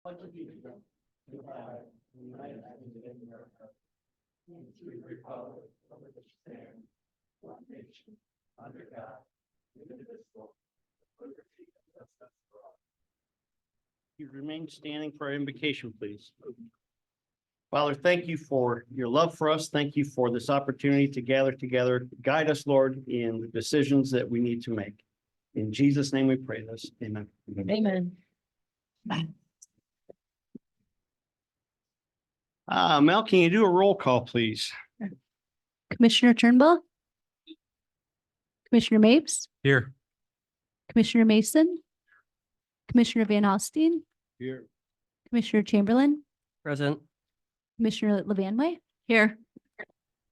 pledge allegiance to the flag of the United States of America and to the republic for which it stands, one nation, under God, indivisible, with liberty and justice for all. You remain standing for our invocation, please. Father, thank you for your love for us. Thank you for this opportunity to gather together. Guide us, Lord, in the decisions that we need to make. In Jesus' name we pray this. Amen. Amen. Mel, can you do a roll call, please? Commissioner Turnbull? Commissioner Mapes? Here. Commissioner Mason? Commissioner Van Alstine? Here. Commissioner Chamberlain? Present. Commissioner Levanway? Here.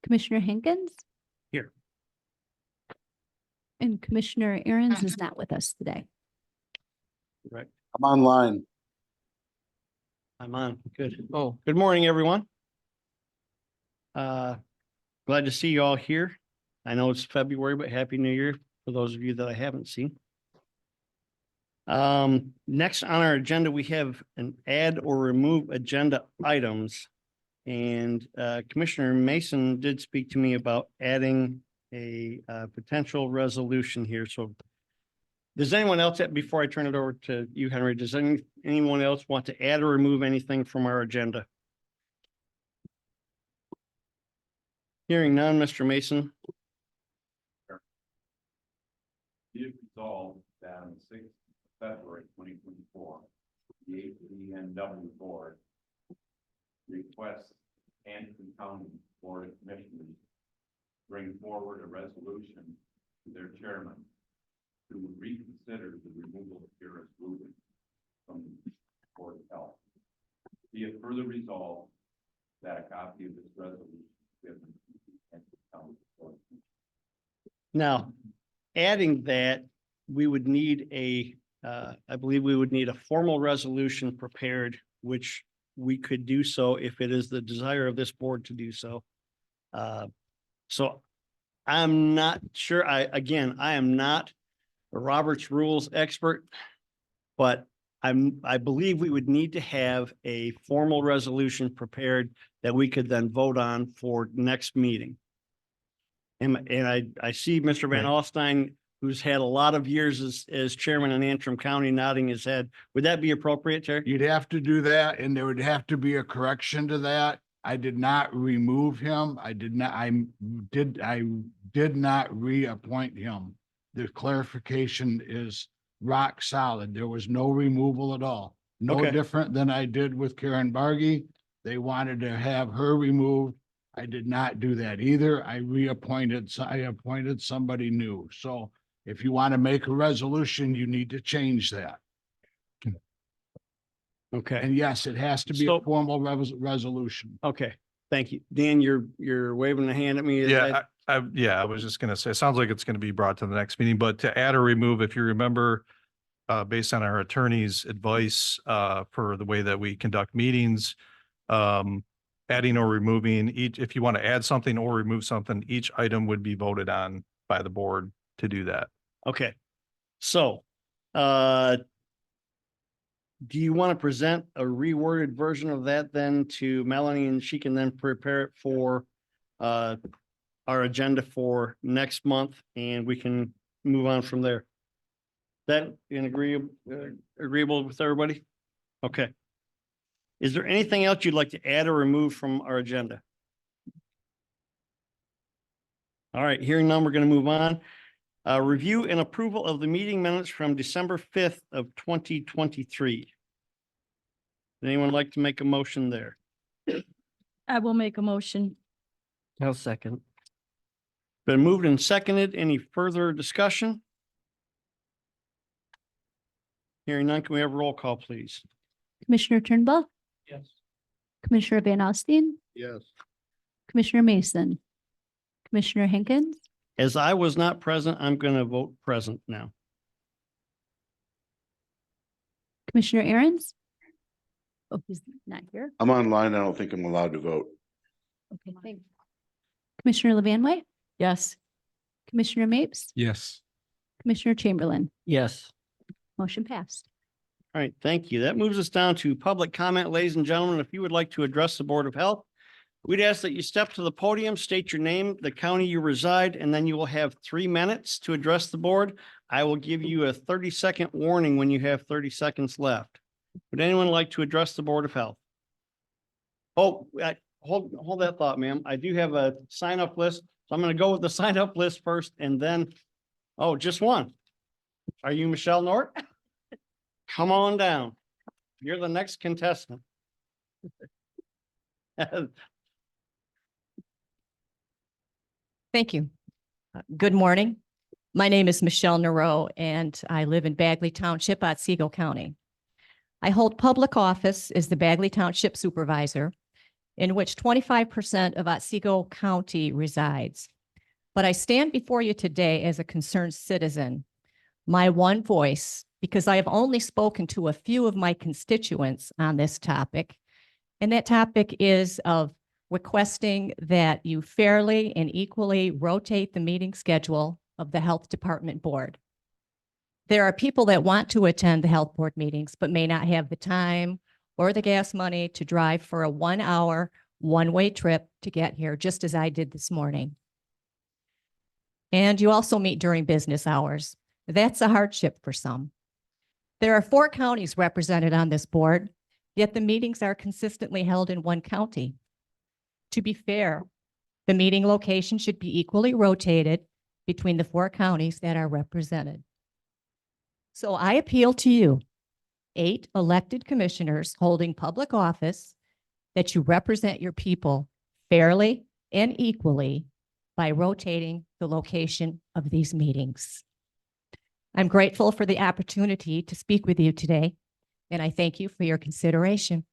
Commissioner Hankins? Here. And Commissioner Aaron's is not with us today. Right. I'm online. I'm on. Good. Oh, good morning, everyone. Glad to see you all here. I know it's February, but Happy New Year for those of you that I haven't seen. Next on our agenda, we have an add or remove agenda items. And Commissioner Mason did speak to me about adding a potential resolution here. So does anyone else, before I turn it over to you, Henry, does anyone else want to add or remove anything from our agenda? Hearing none, Mr. Mason. Be it resolved that on the 6th of February 2024, the HDNW board requests Anderson County Board of Commissioners bring forward a resolution to their chairman to reconsider the removal of Harris Rubin from the Board of Health. Be it further resolved that a copy of this resolution is given to the Anderson County Board of Commissioners. Now, adding that, we would need I believe we would need a formal resolution prepared, which we could do so if it is the desire of this board to do so. So I'm not sure. I am not a Robert's Rules expert, but I believe we would need to have a formal resolution prepared that we could then vote on for next meeting. And I see Mr. Van Alstine, who's had a lot of years as chairman in Antrim County, nodding his head. Would that be appropriate, Chair? You'd have to do that, and there would have to be a correction to that. I did not remove him. I did not reappoint him. The clarification is rock solid. There was no removal at all. No Okay. different than I did with Karen Bargy. They wanted to have her removed. I did not do that either. I appointed somebody new. So if you want to make a resolution, you need to change that. Okay. And yes, it has to be So- a formal resolution. Okay. Thank you. Dan, you're waving a hand at me. Is Yeah, that- I was just gonna say, it sounds like it's gonna be brought to the next meeting, but to add or remove, if you remember, based on our attorney's advice, for the way that we conduct meetings, adding or removing each, if you want to add something or remove something, each item would be voted on by the board to do that. Okay. So, do you want to present a reworded version of that then to Melanie, and she can then prepare it for our agenda for next month, and we can move on from there? That agreeable with everybody? Okay. Is there anything else you'd like to add or remove from our agenda? All right, hearing none, we're going to move on. Review and approval of the meeting minutes from December 5th of 2023. Would anyone like to make a motion there? I will make a motion. I'll second. Been moved and seconded. Any further discussion? Hearing none, can we have a roll call, please? Commissioner Turnbull? Yes. Commissioner Van Alstine? Yes. Commissioner Mason? Commissioner Hankins? As I was not present, I'm going to vote present now. Commissioner Aaron's? Oh, he's not here. I'm online. I don't think I'm allowed to vote. Okay, thanks. Commissioner Levanway? Yes. Commissioner Mapes? Yes. Commissioner Chamberlain? Yes. Motion passed. All right, thank you. That moves us down to public comment. Ladies and gentlemen, if you would like to address the Board of Health, we'd ask that you step to the podium, state your name, the county you reside, and then you will have 3 minutes to address the board. I will give you a 30-second warning when you have 30 seconds left. Would anyone like to address the Board of Health? Oh, hold that thought, ma'am. I do have a sign-up list, so I'm going to go with the sign-up list first and then, oh, just one. Are you Michelle Nort? Come on down. You're the next contestant. Thank you. Good morning. My name is Michelle Nero, and I live in Bagley Township, Otsego County. I hold public office as the Bagley Township Supervisor, in which 25% of Otsego County resides. But I stand before you today as a concerned citizen, my one voice, because I have only spoken to a few of my constituents on this topic. And that topic is of requesting that you fairly and equally rotate the meeting schedule of the Health Department Board. There are people that want to attend the Health Board meetings, but may not have the time or the gas money to drive for a 1-hour, one-way trip to get here, just as I did this morning. And you also meet during business hours. That's a hardship for some. There are 4 counties represented on this board, yet the meetings are consistently held in one county. To be fair, the meeting location should be equally rotated between the 4 counties that are represented. So I appeal to you, 8 elected commissioners holding public office, that you represent your people fairly and equally by rotating the location of these meetings. I'm grateful for the opportunity to speak with you today, and I thank you for your consideration.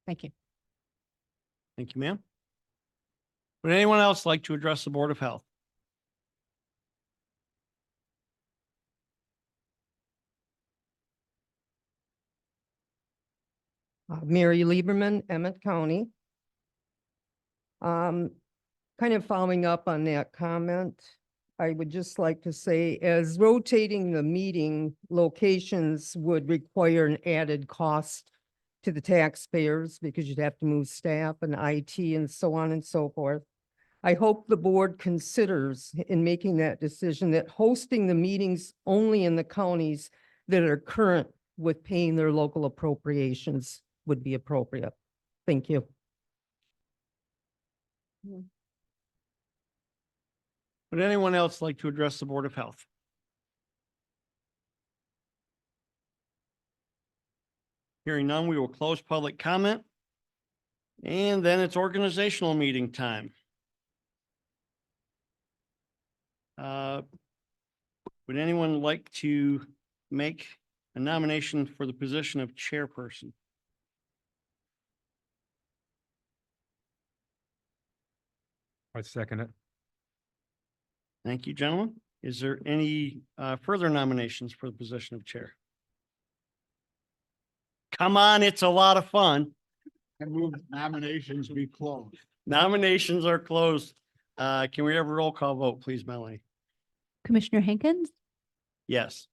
Thank you. Thank you, ma'am. Would anyone else like to address the Board of Health? Mary Lieberman, Emmett County. Kind of following up on that comment, I would just like to say, as rotating the meeting locations would require an added cost to the taxpayers because you'd have to move staff and IT and so on and so forth. I hope the board considers in making that decision that hosting the meetings only in the counties that are current with paying their local appropriations would be appropriate. Thank you. Would anyone else like to address the Board of Health? Hearing none, we will close public comment. And then it's organizational meeting time. Would anyone like to make a nomination for the position of chairperson? I second it. Thank you, gentlemen. Is there any further nominations for the position of chair? Come on, it's a lot of fun. I move nominations be closed. Nominations are closed. Can we have a roll call vote, please, Melanie? Commissioner Henkins, Yes.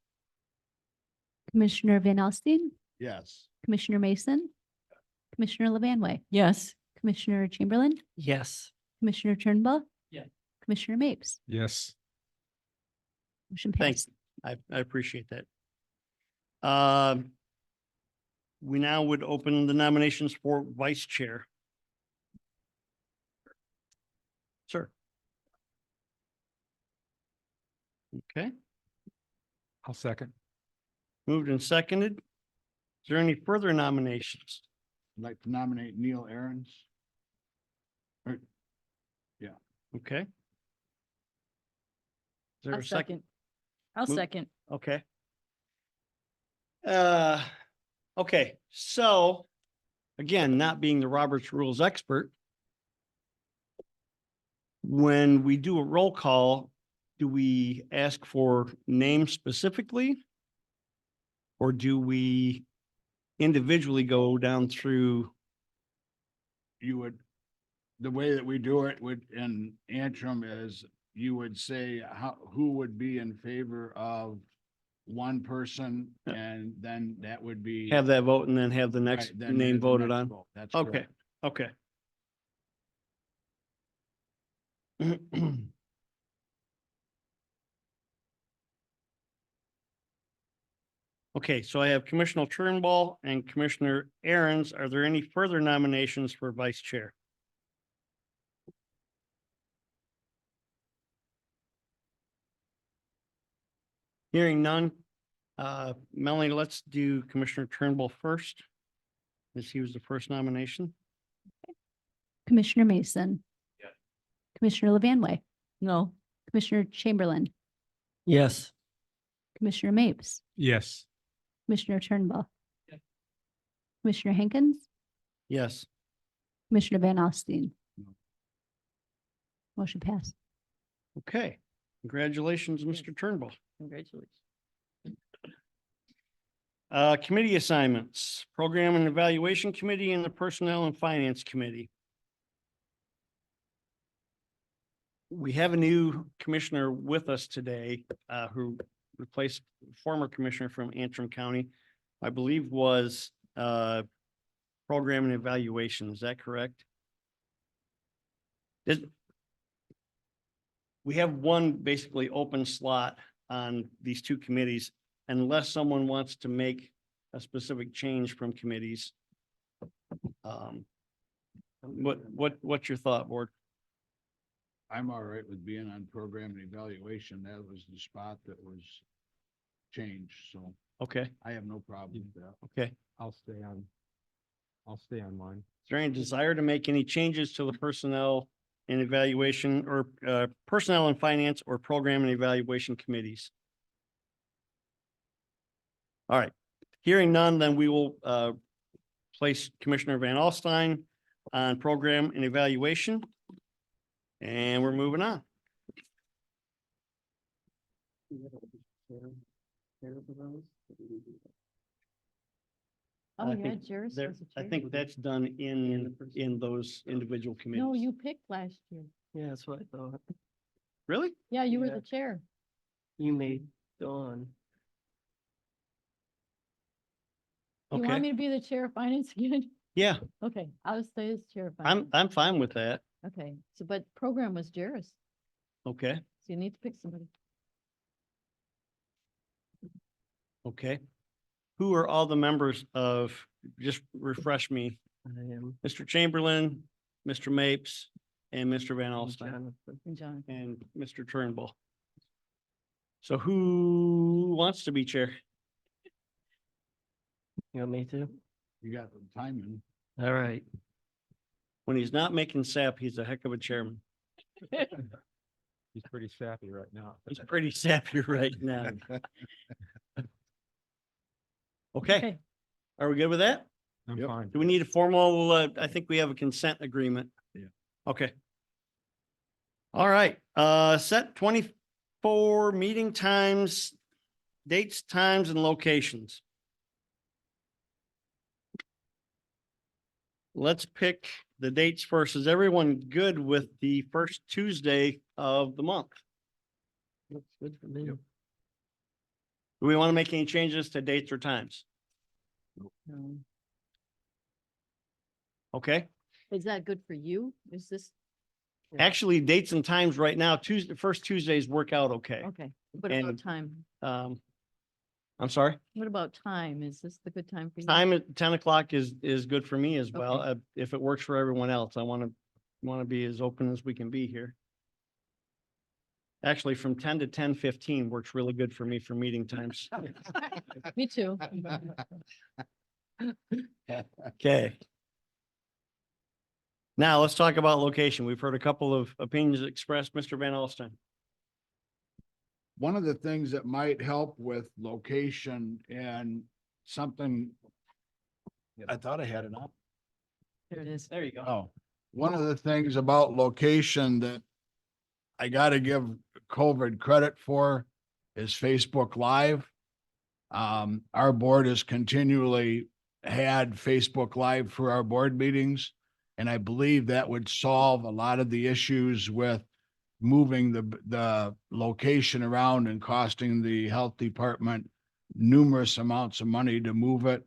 Commissioner Van Alstine, Yes. Commissioner Mason, Commissioner Levanway, Yes. Commissioner Chamberlain, Yes. Commissioner Turnbull. Yeah. Commissioner Mapes. Yes. Motion Thanks. passed. I appreciate that. We now would open the nominations for vice chair. Sir. Okay, I'll second. moved and seconded. Is there any further nominations? I'd like to nominate Neil Aarons. Okay. Is there I'll a second? I'll Move- second. Okay. Okay, so again, not being the Roberts Rules expert, when we do a roll call, do we ask for names specifically? Or do we individually go down through? You would, the way that we do it would in Antrim is you would say who would be in favor of one person Yeah. and then that would be. Have that vote and then have the next Right, then name have the voted next on? vote. That's Okay, correct. okay. Okay, so I have Commissioner Turnbull and Commissioner Aaron's. Are there any further nominations for vice chair? Hearing none. Melanie, let's do Commissioner Turnbull first, as he was the first nomination. Commissioner Mason. Yes. Commissioner Levanway. No. Commissioner Chamberlain. Yes. Commissioner Mapes. Yes. Commissioner Turnbull. Commissioner Hankins. Yes. Commissioner Van Alstine. No. Motion passed. Okay, congratulations, Mr. Turnbull. Congratulations. Committee assignments, Program and Evaluation Committee and the Personnel and Finance Committee. We have a new commissioner with us today, who replaced former commissioner from Antrim County. I believe was, Program and Evaluation. Is that correct? We have one basically open slot on these two committees unless someone wants to make a specific change from committees. What's your thought, board? I'm all right with being on program and evaluation. That was the spot that was changed, so Okay, I have no problem with that. okay. I'll stay on mine. Is there any desire to make any changes to the personnel and evaluation or personnel and finance or program and evaluation committees? All right, hearing none, then we will place Commissioner Van Alstine on program and evaluation. And we're moving on. Oh, I yeah, think Jairus There, was the I chair. think that's done in those individual committees. No, you picked last year. Yeah, that's what I thought. Really? Yeah, you were Yeah. the chair. You made Dawn. You Okay, want me to be the chair of finance again? yeah, Okay, I'll stay as chair of I'm finance. fine with that. Okay, so but program was Jairus, Okay, so you need to pick somebody. okay. Who are all the members of, just refresh me, I am. Mr. Chamberlain, Mr. Mapes, and Mr. Van and Alstine, Jonathan. And John, and Mr. Turnbull. So who wants to be chair? You want me to? You got the timing. All right. When he's not making sap, he's a heck of a chairman. He's pretty sappy right now. He's pretty sappy right now. Okay, okay, are we good with that? I'm Yep. fine. Do we need a formal, I think we have a consent agreement. Yeah. Okay. All right, set 24 meeting times, dates, times, and locations. Let's pick the dates first. Is everyone good with the first Tuesday of the month? Looks good for me. Do we want to make any changes to dates or times? Okay, is that good for you? Is this, actually, dates and times right now, first Tuesdays work out okay. okay, what about And- time? I'm sorry, What about time? Is this the good time for you? time at 10 o'clock is good for me as well. Okay. If it works for everyone else, I want to be as open as we can be here. Actually, from 10 to 10:15 works really good for me for meeting times. Me too. Okay. Now let's talk about location. We've heard a couple of opinions expressed. Mr. Van Alstine. One of the things that might help with location and something. I thought I had it up. There it is. There you go. Oh, one of the things about location that I gotta give COVID credit for is Facebook Live. Our board has continually had Facebook Live for our board meetings. And I believe that would solve a lot of the issues with moving the location around and costing the health department numerous amounts of money to move it.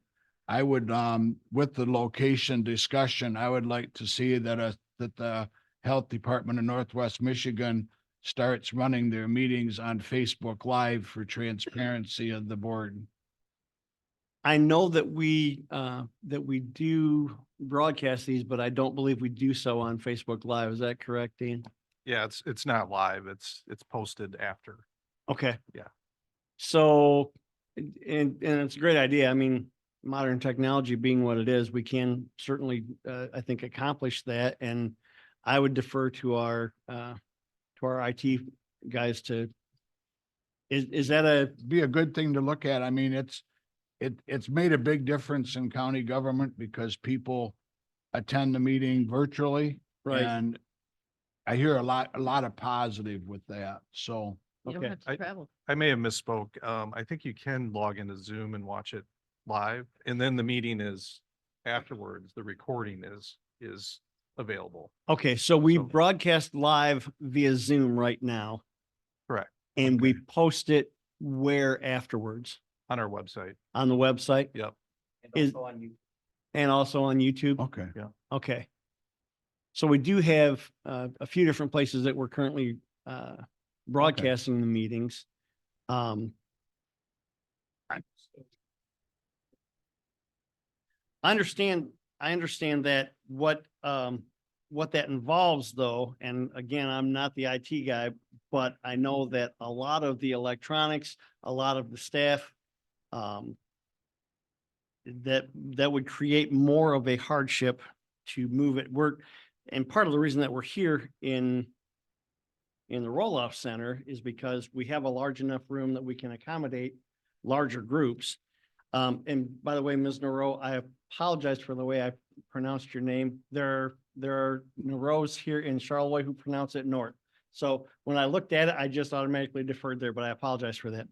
I would, with the location discussion, I would like to see that the Health Department of Northwest Michigan starts running their meetings on Facebook Live for transparency of the board. I know that we do broadcast these, but I don't believe we do so on Facebook Live. Is that correct, Dean? Yeah, it's not live. It's posted after. Okay. Yeah. So, and it's a great idea. I mean, modern technology being what it is, we can certainly, I think, accomplish that. And I would defer to our IT guys to, is that Be a good thing to look at. I mean, it's made a big difference in county government because people attend the meeting virtually. right? And I hear a lot of positive with that. So, You don't Okay. have to travel. I may have misspoke. I think you can log into Zoom and watch it live, and then the meeting is afterwards. The recording is available. Okay, so we So- broadcast live via Zoom right now, Correct. and we Okay. post it where afterwards? On our website. On the website? Yep. Is, and also on YouTube? okay. Okay. So we do have a few different places that we're currently broadcasting the meetings. I understand that what that involves though, and again, I'm not the IT guy, but I know that a lot of the electronics, a lot of the staff, that would create more of a hardship to move it. And part of the reason that we're here in the roll-off center is because we have a large enough room that we can accommodate larger groups. And by the way, Ms. Nero, I apologize for the way I pronounced your name. There are Neros here in Charlevoix who pronounce it North. So when I looked at it, I just automatically deferred there, but I apologize for that.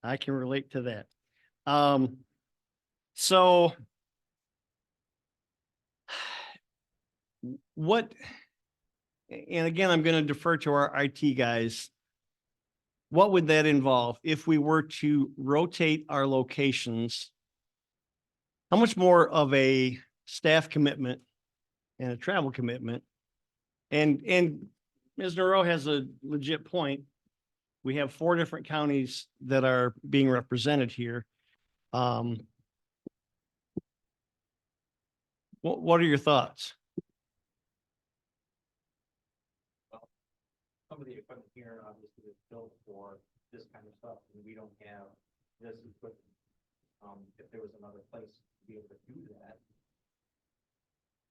I can relate to that. So what, and again, I'm going to defer to our IT guys. What would that involve if we were to rotate our locations? How much more of a staff commitment and a travel commitment? And Ms. Nero has a legit point. We have 4 different counties that are being represented here. What are your thoughts? Some of the equipment here obviously is built for this kind of stuff, and we don't have this equipment. If there was another place to be able to do that,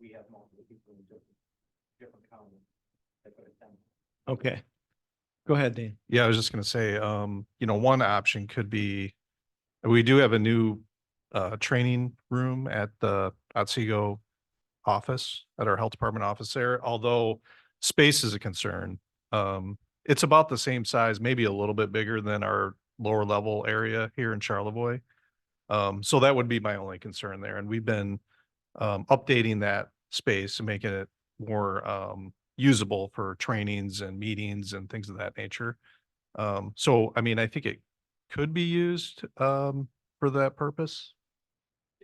we have multiple people in different counties that could attend. Okay. Go ahead, Dan. Yeah, I was just gonna say, one option could be, we do have a new training room at the Otsego office, at our health department office there, although space is a concern. It's about the same size, maybe a little bit bigger than our lower level area here in Charlevoix. So that would be my only concern there. And we've been updating that space and making it more usable for trainings and meetings and things of that nature. So, I mean, I think it could be used for that purpose.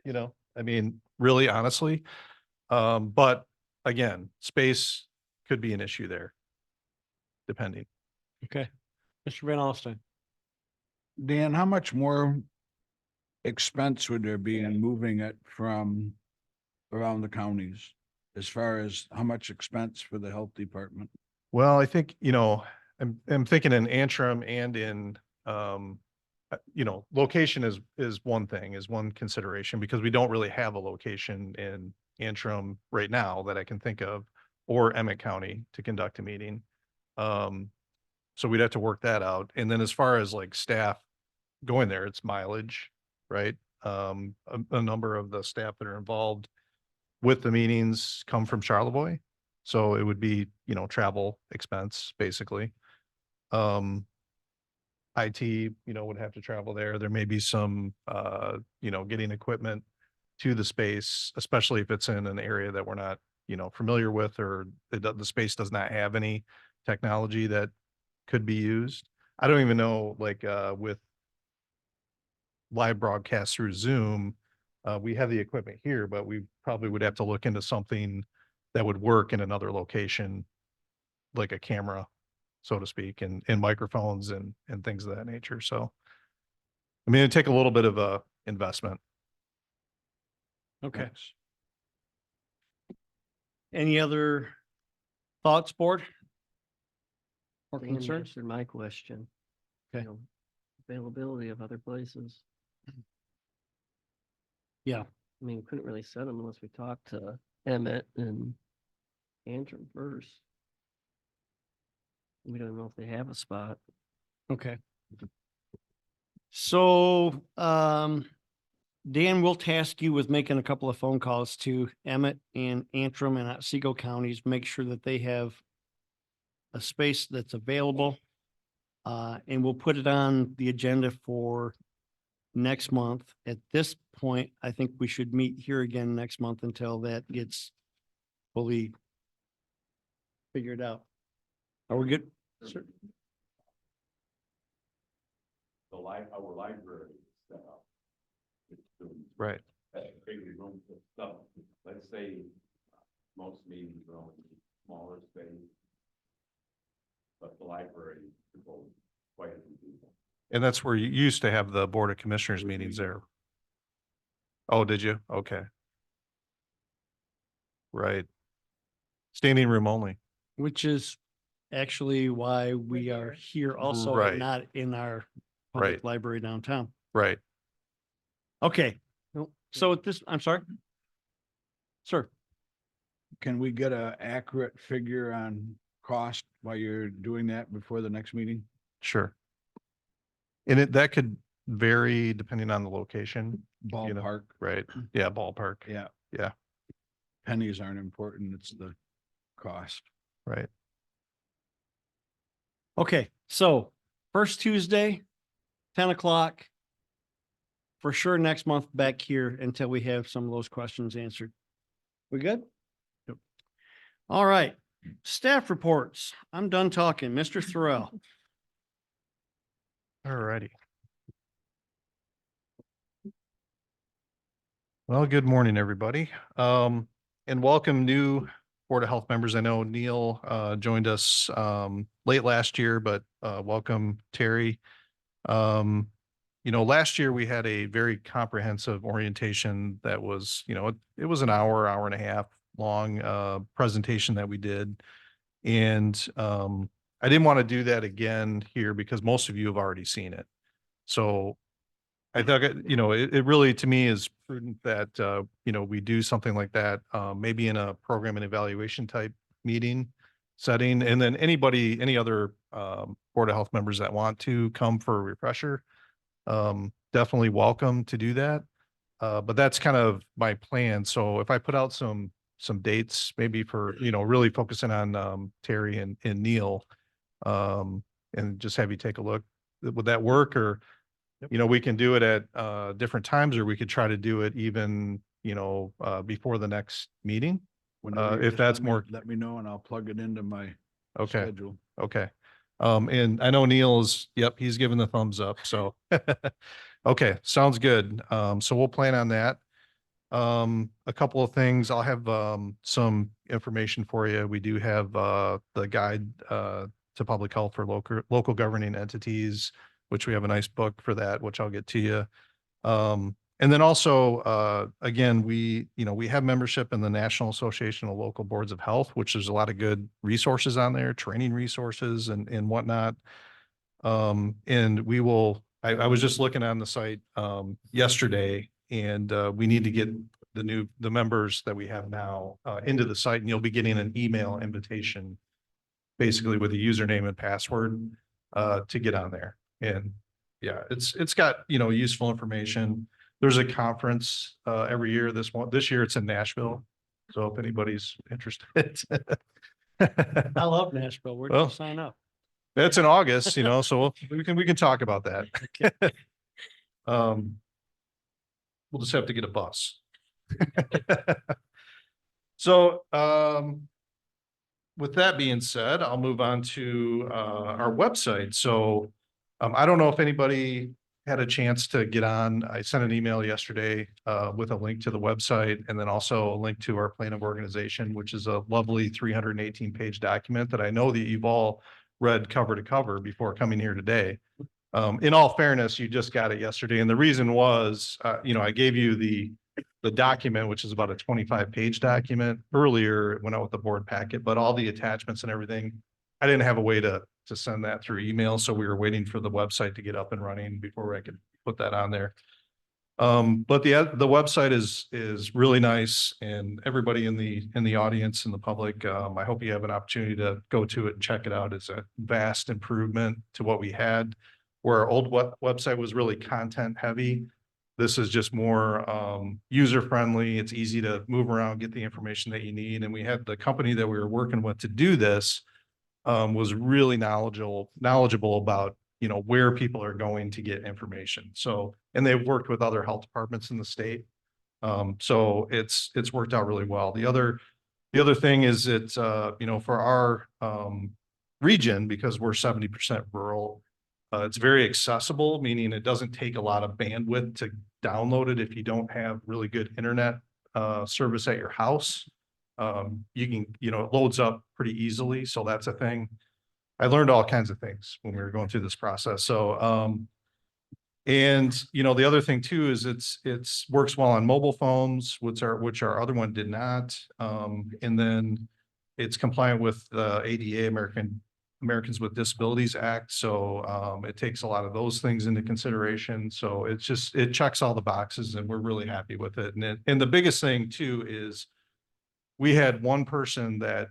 I mean, really honestly. But again, space could be an issue there, depending. Okay. Mr. Van Alstyne. Dan, how much more expense would there be in moving it from around the counties? As far as how much expense for the health department? Well, I think, I'm thinking in Antrim and in, location is one thing, is one consideration, because we don't really have a location in Antrim right now that I can think of, or Emmett County to conduct a meeting. So we'd have to work that out. And then as far as like staff going there, it's mileage, right? A number of the staff that are involved with the meetings come from Charlevoix. So it would be, travel expense, basically. IT, would have to travel there. There may be some, getting equipment to the space, especially if it's in an area that we're not, familiar with, or the space does not have any technology that could be used. I don't even know, like, with live broadcast through Zoom, we have the equipment here, but we probably would have to look into something that would work in another location, like a camera, so to speak, and microphones and things of that nature. So, I mean, it'd take a little bit of a investment. Okay. Any other thoughts, board? Or Dan concerns? answered my question. Okay. You know, availability of other places. Yeah. I mean, we couldn't really set them unless we talked to Emmett and Antrim first. We don't know if they have a spot. Okay. So, Dan will task you with making a couple of phone calls to Emmett and Antrim and Otsego counties, make sure that they have a space that's available. And we'll put it on the agenda for next month. At this point, I think we should meet here again next month until that gets fully figured out. Are we good? Sir? Our library is set up. It's doing Right. big room for stuff. Let's say most meetings are only smaller space. But the library could hold quite a few people. And that's where you used to have the Board of Commissioners meetings there. Oh, did you? Okay. Right. Standing room only. Which is actually why we are here also Right. and not in our Right. public library downtown. Right. Okay, so at this, I'm sorry? Sir, Can we get a accurate figure on cost while you're doing that before the next meeting? Sure. And that could vary depending on the location. You know, Ballpark, right? Yeah, ballpark. yeah. Yeah. Pennies aren't important, it's the cost. Right. okay, so first Tuesday, 10 o'clock. For sure, next month back here until we have some of those questions answered. We good? Yep. All right, staff reports. I'm done talking. Mr. Thorell. All righty. Well, good morning, everybody. And welcome new Board of Health members. I know Neil joined us late last year, but welcome Terry. Last year we had a very comprehensive orientation that was, it was an hour and a half long presentation that we did. And I didn't want to do that again here because most of you have already seen it. So I thought, it really, to me, is prudent that, we do something like that, maybe in a program and evaluation type meeting setting. And then any other Board of Health members that want to come for a refresher, definitely welcome to do that. But that's kind of my plan. So if I put out some dates, maybe for, really focusing on Terry and Neil, and just have you take a look, would that work? Or we can do it at different times, or we could try to do it even, before the next meeting. Whenever you If just that's let me- more, Let me know and I'll plug it into my okay, schedule. okay. And I know Neil's, yep, he's giving the thumbs up, so. Okay, sounds good. So we'll plan on that. A couple of things, I'll have some information for you. We do have the guide to public health for local governing entities, which we have a nice book for that, which I'll get to you. And then also, again, we have membership in the National Association of Local Boards of Health, which there's a lot of good resources on there, training resources and whatnot. And we will, I was just looking on the site yesterday, and we need to get the members that we have now into the site, and you'll be getting an email invitation basically with a username and password to get on there. And yeah, it's got, useful information. There's a conference every year. This year it's in Nashville. So if anybody's interested. I love Nashville. Where do you Well, sign up? That's in August, so we can talk about that. We'll just have to get a bus. So, with that being said, I'll move on to our website. So I don't know if anybody had a chance to get on. I sent an email yesterday with a link to the website and then also a link to our plan of organization, which is a lovely 318-page document that I know that you've all read cover to cover before coming here today. In all fairness, you just got it yesterday. And the reason was, I gave you the document, which is about a 25-page document earlier. It went out with the board packet, but all the attachments and everything, I didn't have a way to send that through email. So we were waiting for the website to get up and running before I could put that on there. But the website is really nice, and everybody in the audience and the public, I hope you have an opportunity to go to it and check it out. It's a vast improvement to what we had, where our old website was really content heavy. This is just more user friendly. It's easy to move around, get the information that you need. And we had the company that we were working with to do this was really knowledgeable about, where people are going to get information. So, and they've worked with other health departments in the state. So it's worked out really well. The other thing is it's, for our region, because we're 70% rural, it's very accessible, meaning it doesn't take a lot of bandwidth to download it if you don't have really good internet service at your house. You can, it loads up pretty easily. So that's a thing. I learned all kinds of things when we were going through this process. So, and the other thing too is it's works well on mobile phones, which our other one did not. And then it's compliant with the ADA, Americans with Disabilities Act. So it takes a lot of those things into consideration. So it checks all the boxes, and we're really happy with it. And the biggest thing too is we had one person that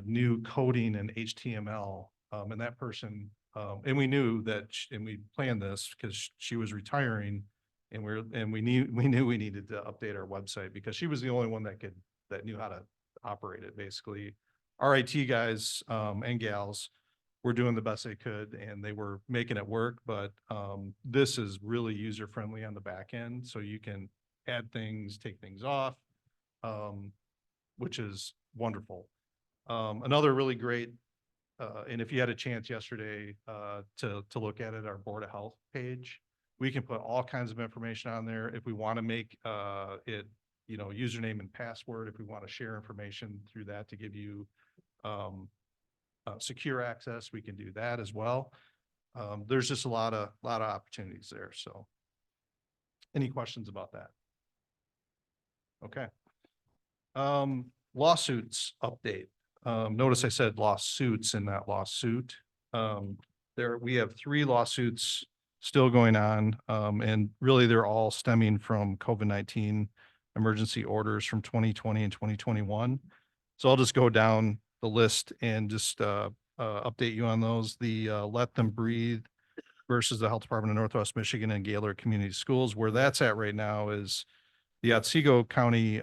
knew coding and HTML, and that person, and we knew that, and we planned this because she was retiring, and we knew we needed to update our website because she was the only one that knew how to operate it. Basically, our IT guys and gals were doing the best they could, and they were making it work. But this is really user friendly on the back end, so you can add things, take things off, which is wonderful. Another really great, and if you had a chance yesterday to look at it, our Board of Health page, we can put all kinds of information on there. If we want to make it, username and password, if we want to share information through that to give you secure access, we can do that as well. There's just a lot of opportunities there. So any questions about that? Okay. Lawsuits update. Notice I said lawsuits and not lawsuit. We have 3 lawsuits still going on. And really they're all stemming from COVID-19 emergency orders from 2020 and 2021. So I'll just go down the list and just update you on those. The Let Them Breathe versus the Health Department of Northwest Michigan and Gaylord Community Schools. Where that's at right now is the Otsego County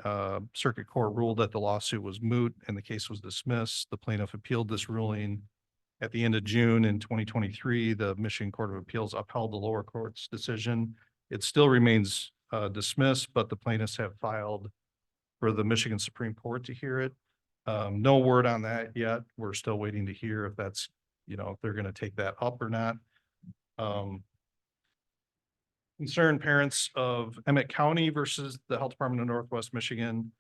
Circuit Court ruled that the lawsuit was moot and the case was dismissed. The plaintiff appealed this ruling at the end of June in 2023. The Michigan Court of Appeals upheld the lower court's decision. It still remains dismissed, but the plaintiffs have filed for the Michigan Supreme Court to hear it. No word on that yet. We're still waiting to hear if that's, if they're going to take that up or not. Concerned parents of Emmett County versus the Health Department of Northwest Michigan.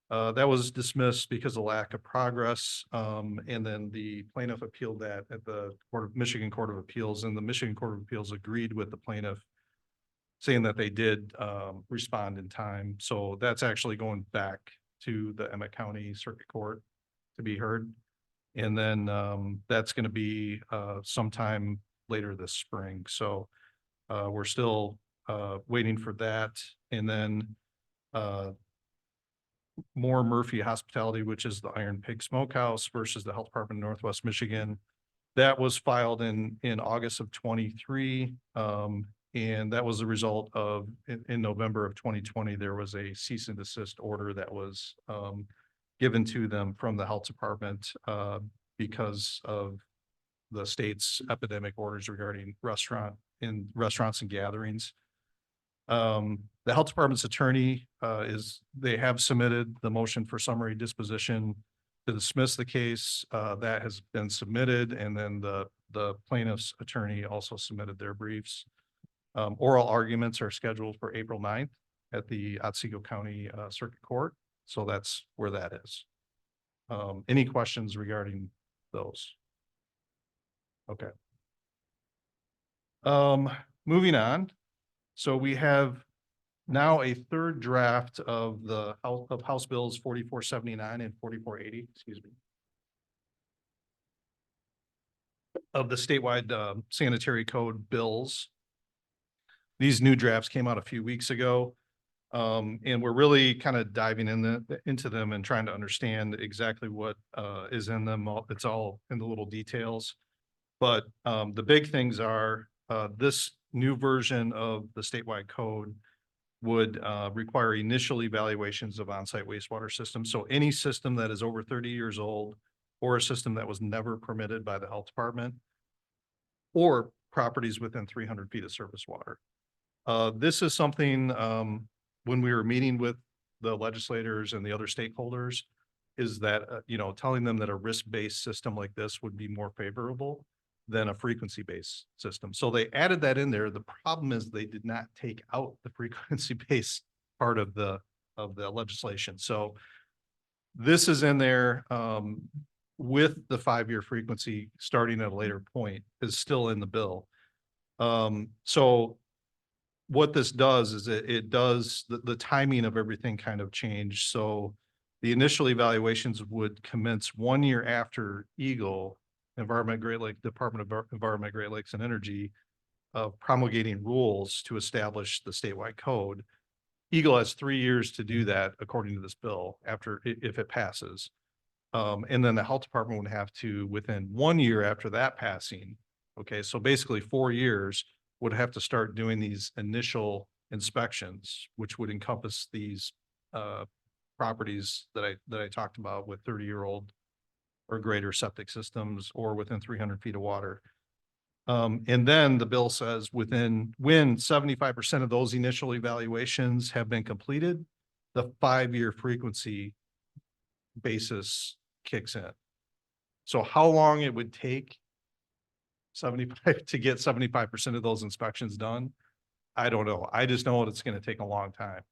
That was dismissed because of lack of progress. And then the plaintiff appealed that at the Michigan Court of Appeals, and the Michigan Court of Appeals agreed with the plaintiff, saying that they did respond in time. So that's actually going back to the Emmett County Circuit Court to be heard. And then that's going to be sometime later this spring. So we're still waiting for that. And then Moore Murphy Hospitality, which is the Iron Pig Smokehouse versus the Health Department of Northwest Michigan. That was filed in August of 23. And that was the result of in November of 2020, there was a cease and desist order that was given to them from the health department because of the state's epidemic orders regarding restaurants and gatherings. The health department's attorney they have submitted the motion for summary disposition. to dismiss the case, that has been submitted, and then the plaintiff's attorney also submitted their briefs. Oral arguments are scheduled for April 9th at the Otsego County Circuit Court, so that's where that is. Any questions regarding those? Okay. Moving on. So we have now a third draft of the House Bills 4479 and 4480, excuse me. Of the statewide sanitary code bills. These new drafts came out a few weeks ago. And we're really kind of diving into them and trying to understand exactly what is in them. It's all in the little details. But the big things are this new version of the statewide code would require initial evaluations of on-site wastewater systems. So any system that is over 30 years old or a system that was never permitted by the health department or properties within 300 feet of surface water. This is something when we were meeting with the legislators and the other stakeholders is that, telling them that a risk-based system like this would be more favorable than a frequency-based system. So they added that in there. The problem is they did not take out the frequency-based part of the legislation. So this is in there with the 5-year frequency starting at a later point is still in the bill. So what this does is it does the timing of everything kind of change. So the initial evaluations would commence 1 year after Eagle Department of Environment, Great Lakes and Energy promulgating rules to establish the statewide code. Eagle has 3 years to do that according to this bill if it passes. And then the health department would have to, within 1 year after that passing, okay, so basically 4 years, would have to start doing these initial inspections, which would encompass these properties that I talked about with 30-year-old or greater septic systems or within 300 feet of water. And then the bill says when 75% of those initial evaluations have been completed, the 5-year frequency basis kicks in. So how long it would take 75 to get 75% of those inspections done, I don't know. I just know it's going to take a long time.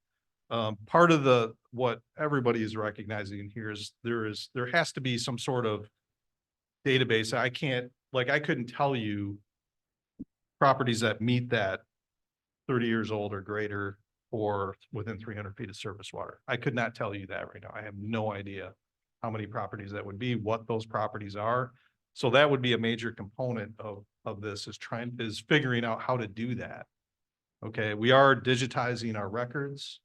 Part of what everybody is recognizing here is there has to be some sort of database. I couldn't tell you properties that meet that 30 years old or greater or within 300 feet of surface water. I could not tell you that right now. I have no idea how many properties that would be, what those properties are. So that would be a major component of this is figuring out how to do that. Okay, we are digitizing our records,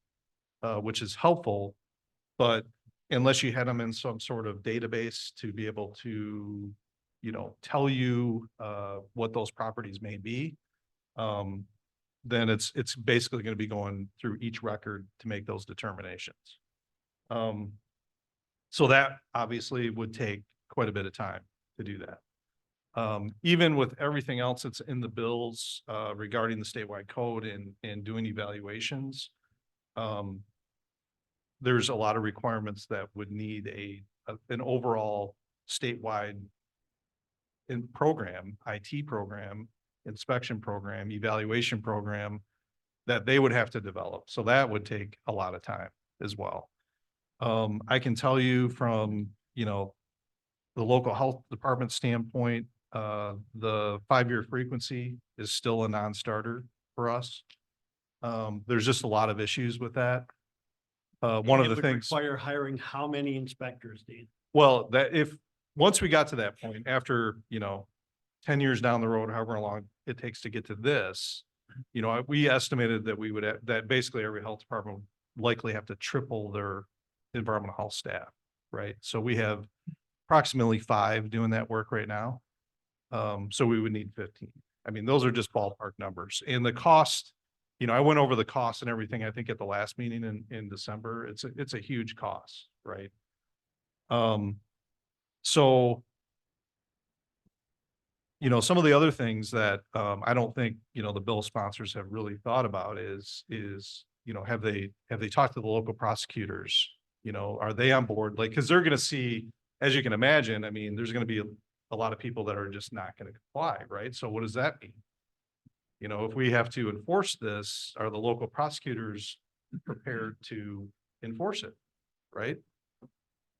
which is helpful, but unless you had them in some sort of database to be able to, tell you what those properties may be, then it's basically going to be going through each record to make those determinations. So that obviously would take quite a bit of time to do that. Even with everything else that's in the bills regarding the statewide code and doing evaluations, there's a lot of requirements that would need an overall statewide program, IT program, inspection program, evaluation program that they would have to develop. So that would take a lot of time as well. I can tell you from, the local health department standpoint, the 5-year frequency is still a non-starter for us. There's just a lot of issues with that. One of the things require hiring how many inspectors, Dean? Well, once we got to that point, after, 10 years down the road, however long it takes to get to this, we estimated that that basically every health department would likely have to triple their environmental health staff, right? So we have approximately 5 doing that work right now. So we would need 15. I mean, those are just ballpark numbers. And the cost, I went over the cost and everything, I think at the last meeting in December. It's a huge cost, right? So, some of the other things that I don't think, the bill sponsors have really thought about is, have they talked to the local prosecutors? Are they on board? Like, because they're going to see as you can imagine, I mean, there's gonna be a lot of people that are just not gonna comply, right? So what does that mean? You know, if we have to enforce this, are the local prosecutors prepared to enforce it, right?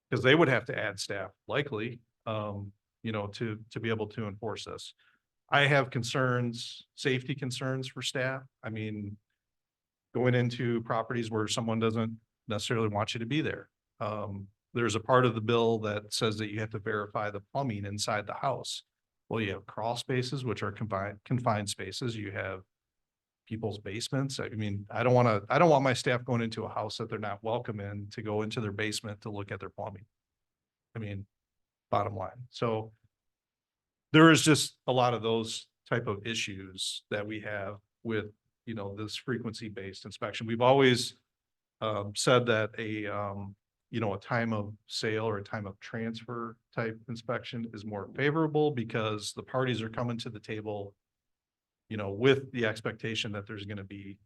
Because they would have to add staff likely, you know, to be able to enforce this. I have concerns, safety concerns for staff. I mean, going into properties where someone doesn't necessarily want you to be there. There's a part of the bill that says that you have to verify the plumbing inside the house. Well, you have crawl spaces, which are confined spaces. You have people's basements. I mean, I don't want my staff going into a house that they're not welcome in to go into their basement to look at their plumbing. I mean, bottom line. So there is just a lot of those type of issues that we have with, you know, this frequency-based inspection. We've always said that you know, a time of sale or a time of transfer type inspection is more favorable because the parties are coming to the table, you know, with the expectation that there's going to be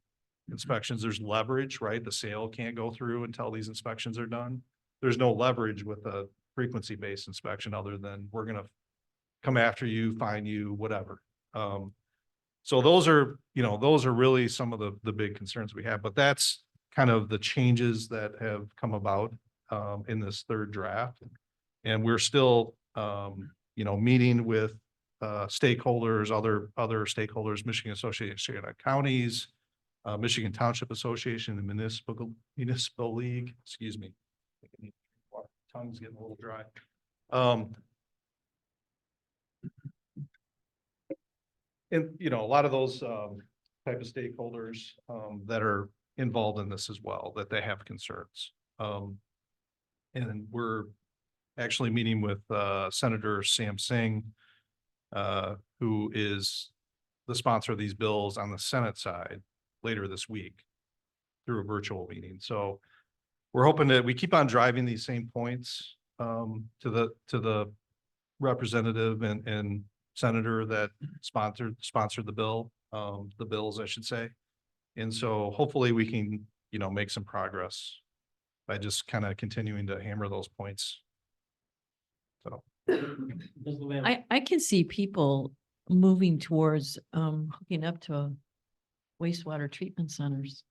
inspections. There's leverage, right? The sale can't go through until these inspections are done. There's no leverage with a frequency-based inspection other than we're going to come after you, fine you, whatever. So those are, you know, those are really some of the big concerns we have, but that's kind of the changes that have come about in this third draft. And we're still, you know, meeting with stakeholders, other stakeholders, Michigan Association of Counties, Michigan Township Association, and Municipal League, excuse me. Tongue's getting a little dry. And, you know, a lot of those type of stakeholders that are involved in this as well, that they have concerns. And we're actually meeting with Senator Sam Singh, who is the sponsor of these bills on the Senate side later this week through a virtual meeting. So we're hoping that we keep on driving these same points to the representative and senator that sponsored the bills, I should say. And so hopefully we can, you know, make some progress by just kind of continuing to hammer those points. So. I can see people moving towards hooking up to wastewater treatment centers.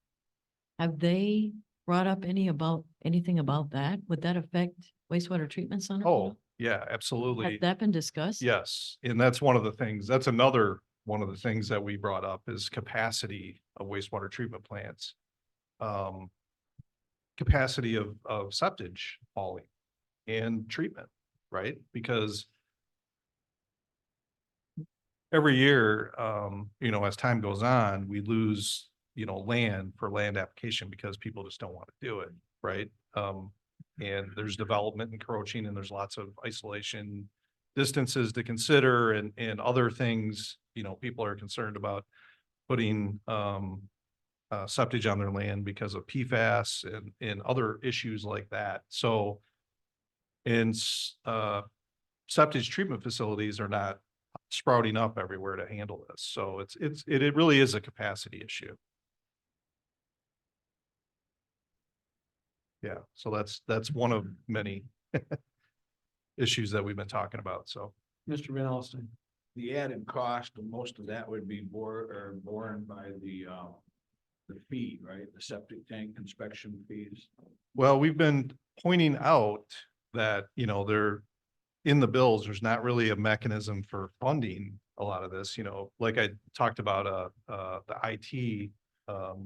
Have they brought up anything about that? Would that affect wastewater treatment centers? Oh, yeah, absolutely. Has that been discussed? Yes, and that's one of the things, that's another one of the things that we brought up is capacity of wastewater treatment plants. Capacity of septic hauling and treatment, right? Because every year, you know, as time goes on, we lose, you know, land for land application because people just don't want to do it, right? And there's development encroaching and there's lots of isolation distances to consider and other things, you know, people are concerned about putting septic on their land because of PFAS and other issues like that. So septic treatment facilities are not sprouting up everywhere to handle this. So it really is a capacity issue. Yeah, so that's one of many issues that we've been talking about, so. Mr. Van Alstine, the added cost of most of that would be borne by the fee, right? The septic tank inspection fees. Well, we've been pointing out that, you know, they're in the bills, there's not really a mechanism for funding a lot of this, you know, like I talked about, the IT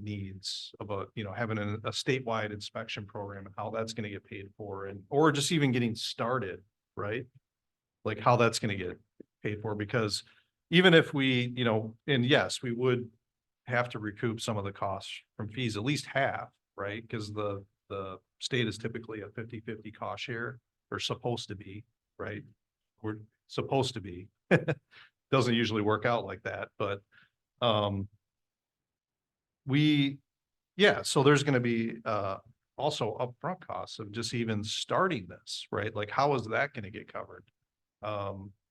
needs about, you know, having a statewide inspection program and how that's going to get paid for and, or just even getting started, right? Like how that's going to get paid for, because even if we, you know, and yes, we would have to recoup some of the costs from fees, at least half, right? Because the state is typically a 50-50 cost share, or supposed to be, right? We're supposed to be. Doesn't usually work out like that, but so there's going to be also upfront costs of just even starting this, right? Like how is that going to get covered?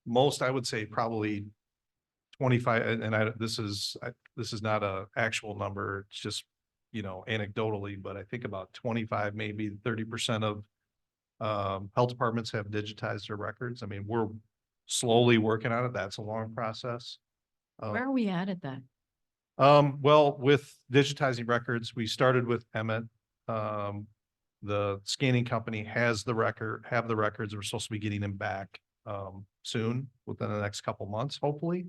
Most, I would say probably 25, and this is not a actual number, it's just, you know, anecdotally, but I think about 25, maybe 30% of Health departments have digitized their records. I mean, we're slowly working on it. That's a long process. Where are we at that? Well, with digitizing records, we started with Emmett. The scanning company have the records. We're supposed to be getting them back soon, within the next couple months, hopefully.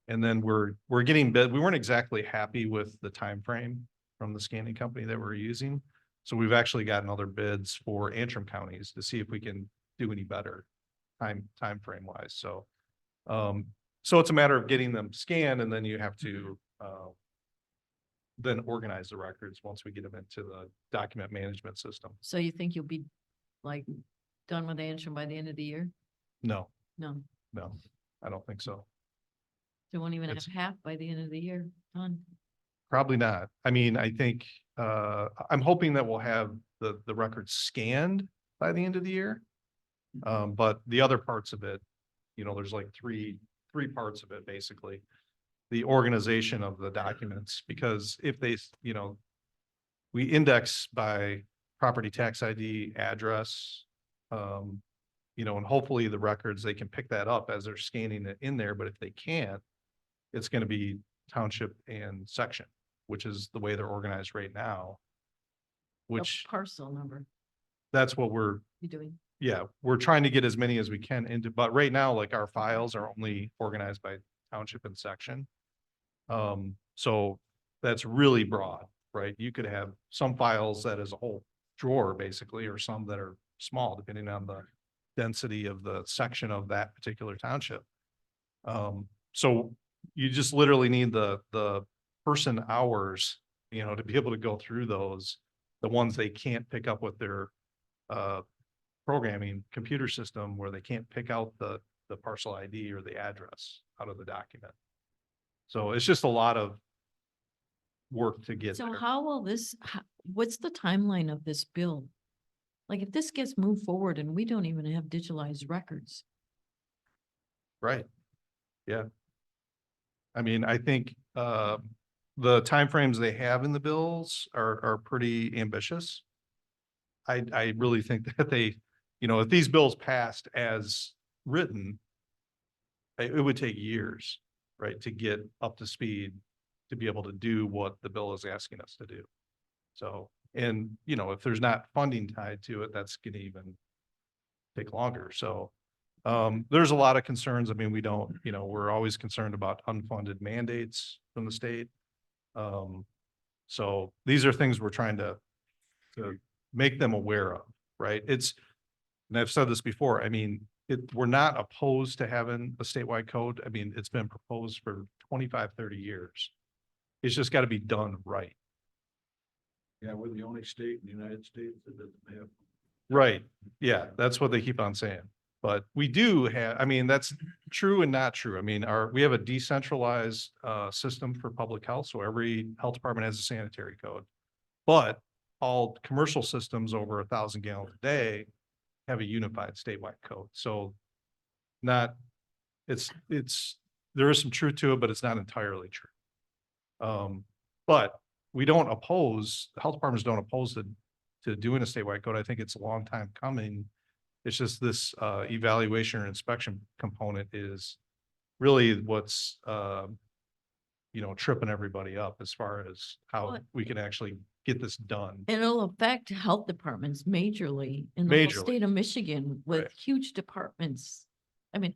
And then we're getting bid. We weren't exactly happy with the time frame from the scanning company that we're using. So we've actually gotten other bids for Antrim counties to see if we can do any better time frame wise. So so it's a matter of getting them scanned, and then you have to then organize the records once we get them into the document management system. So you think you'll be like done with Antrim by the end of the year? No, No, I don't think so. they won't even have It's- half by the end of the year done. Probably not. I mean, I think, I'm hoping that we'll have the records scanned by the end of the year. But the other parts of it, there's like three parts of it, basically. The organization of the documents, because if they, we index by property tax ID, address, and hopefully the records, they can pick that up as they're scanning it in there, but if they can't, it's gonna be township and section, which is the way they're organized right now. A Which, parcel number that's what we're, you doing? yeah, we're trying to get as many as we can into, but right now, like our files are only organized by township and section. So that's really broad, right? You could have some files that is a whole drawer basically, or some that are small, depending on the density of the section of that particular township. So you just literally need the person hours, to be able to go through those, the ones they can't pick up with their, programming computer system where they can't pick out the parcel ID or the address out of the document. So it's just a lot of work to get So there. how will what's the timeline of this bill? Like if this gets moved forward and we don't even have digitalized records, Right. Yeah. I mean, I think, the timeframes they have in the bills are pretty ambitious. I really think that they, if these bills passed as written, it would take years, right, to get up to speed, to be able to do what the bill is asking us to do. So, and, if there's not funding tied to it, that's gonna even take longer. So, there's a lot of concerns. I mean, we don't, we're always concerned about unfunded mandates from the state. So these are things we're trying to make them aware of, right? And I've said this before, I mean, we're not opposed to having a statewide code. I mean, it's been proposed for 25, 30 years. It's just got to be done right. Yeah, we're the only state in the United States that doesn't have. Right. Yeah, that's what they keep on saying. But we do have, I mean, that's true and not true. I mean, we have a decentralized system for public health. So every health department has a sanitary code. But all commercial systems over 1,000 gallons a day have a unified statewide code. So there is some truth to it, but it's not entirely true. But we don't oppose, the health departments don't oppose to doing a statewide code. I think it's a long time coming. It's just this evaluation or inspection component is really what's tripping everybody up as far as how Well, we can actually get this done. and it'll affect health departments majorly in the whole Majorly. state of Michigan with Right. huge departments. I mean,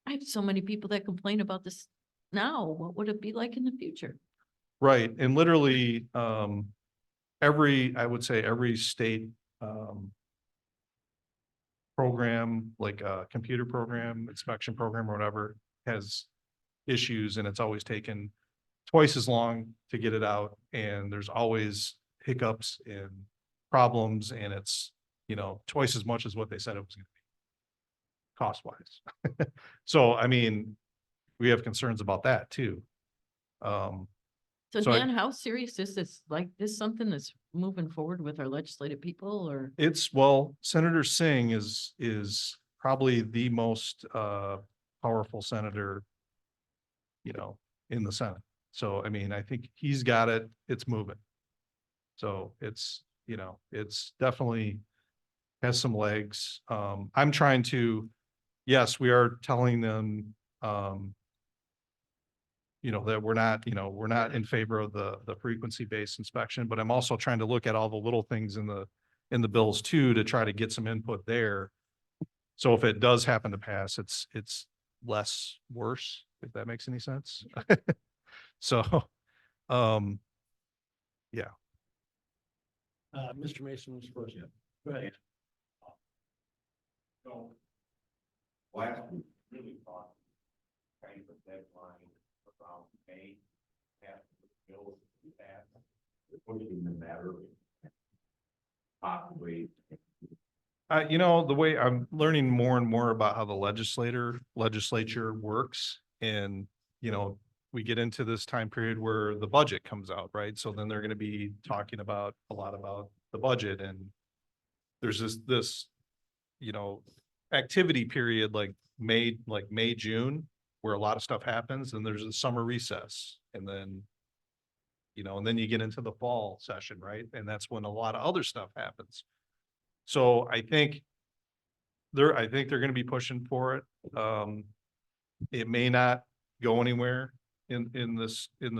I have so many people that complain about this now. What would it be like in the future? Right, and literally, I would say every state, program, like a computer program, inspection program or whatever, has issues, and it's always taken twice as long to get it out, and there's always hiccups and problems, and it's, twice as much as what they said it was gonna be, cost-wise. So, I mean, we have concerns about that too. So So I- Dan, how serious is this? Like, this something that's moving forward with our legislative people or? Well, Senator Singh is probably the most powerful senator, in the Senate. So, I mean, I think he's got it, it's moving. So it's definitely has some legs. I'm trying to, yes, we are telling them, that we're not in favor of the frequency-based inspection, but I'm also trying to look at all the little things in the bills too, to try to get some input there. So if it does happen to pass, it's less worse, if that makes any sense. So, yeah. Mr. Mason was first. Go ahead. So last week, really thought kind of a deadline around May, after the bills we had, we're pushing them that early. Possibly. The way I'm learning more and more about how the legislature works, and, we get into this time period where the budget comes out, right? So then they're gonna be talking about a lot about the budget, and there's this activity period like May, June, where a lot of stuff happens, and there's a summer recess, and then you get into the fall session, right? And that's when a lot of other stuff happens. So I think they're gonna be pushing for it. It may not go anywhere in the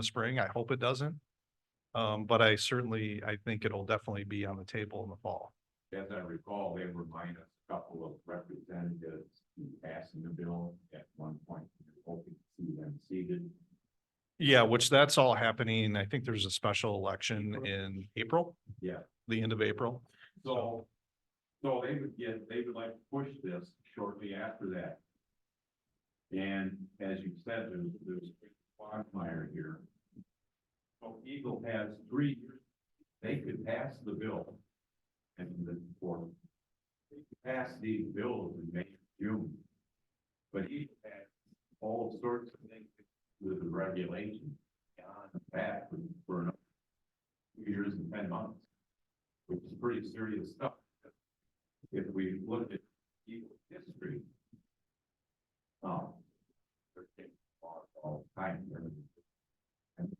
spring. I hope it doesn't. But I think it'll definitely be on the table in the fall. As I recall, they were minus a couple of representatives passing the bill at one point, hoping to see them seated. Yeah, which that's all happening. I think there's a special election in April, Yeah, the end of April. so they would like to push this shortly after that. And as you said, there's a quagmire here. So Eagle has 3 years, they could pass the bill. And they could pass these bills in May, June. But Eagle has all sorts of things with the regulation on that for another 2 years and 10 months, which is pretty serious stuff. If we look at Eagle's history, they're taking all time. And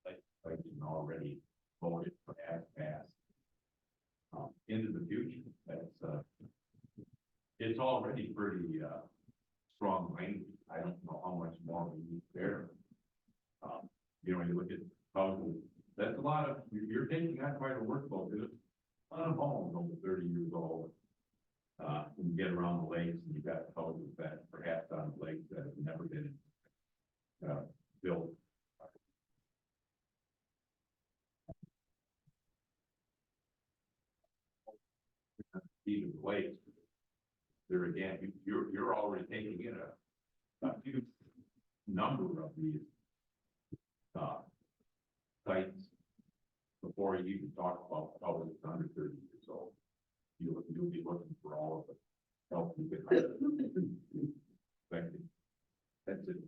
legislation already voted for as passed. Into the future, it's already pretty, strong language. I don't know how much more we need there. You look at houses, that's a lot of, you're taking on quite a workload. There's a lot of homes over 30 years old. When you get around the lakes and you've got houses that perhaps on the lakes that have never been built. Even lakes, there again, you're already taking in a huge number of these sites before you even talk about houses under 30 years old. You'll be looking for all of the help you get. That's it.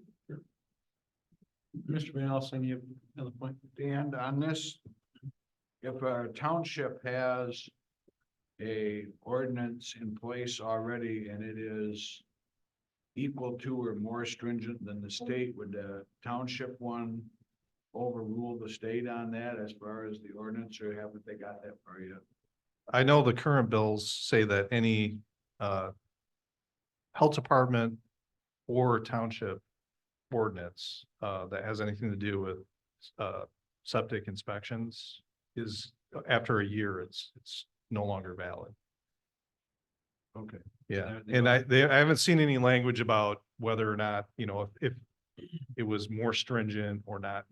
Mr. Van Alstine, you have another point? And on this, if a township has a ordinance in place already and it is equal to or more stringent than the state, would the township one overrule the state on that as far as the ordinance, or haven't they got that far yet? I know the current bills say that any health department or township ordinance that has anything to do with septic inspections is, after a year, it's no longer valid. Okay. Yeah, and I haven't seen any language about whether or not, if it was more stringent or not,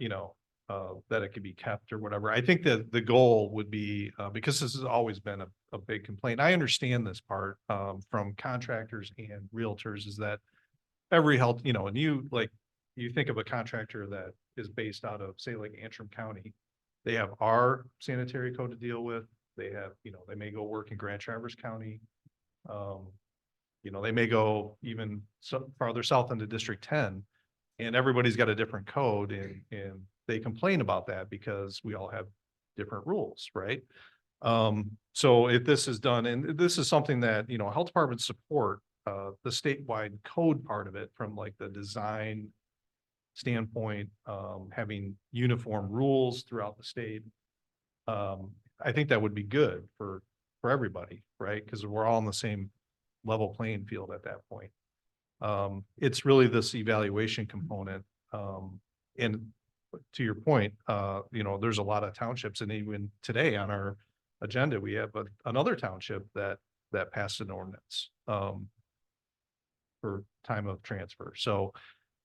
that it could be kept or whatever. I think that the goal would be, because this has always been a big complaint. I understand this part from contractors and realtors, is that every health, and you think of a contractor that is based out of, say, like Antrim County, they have our sanitary code to deal with. They have, they may go work in Grand Traverse County. They may go even farther south into District 10, and everybody's got a different code, and they complain about that because we all have different rules, right? So if this is done, and this is something that, health departments support, the statewide code part of it from like the design standpoint, having uniform rules throughout the state. I think that would be good for for everybody, right? Because we're all on the same level playing field at that point. It's really this evaluation component. And to your point, you know, there's a lot of townships, and even today on our agenda, we have another township that passed an ordinance for time of transfer. So,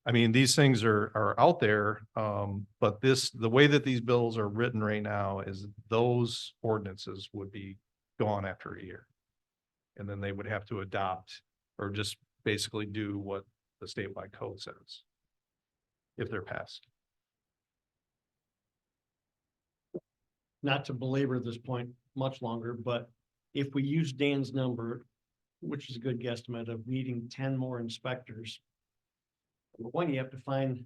I mean, these things are out there, but the way that these bills are written right now is those ordinances would be gone after a year. And then they would have to adopt or just basically do what the statewide code says if they're passed. Not to belabor this point much longer, but if we use Dan's number, which is a good guesstimate of needing 10 more inspectors. Number one, you have to find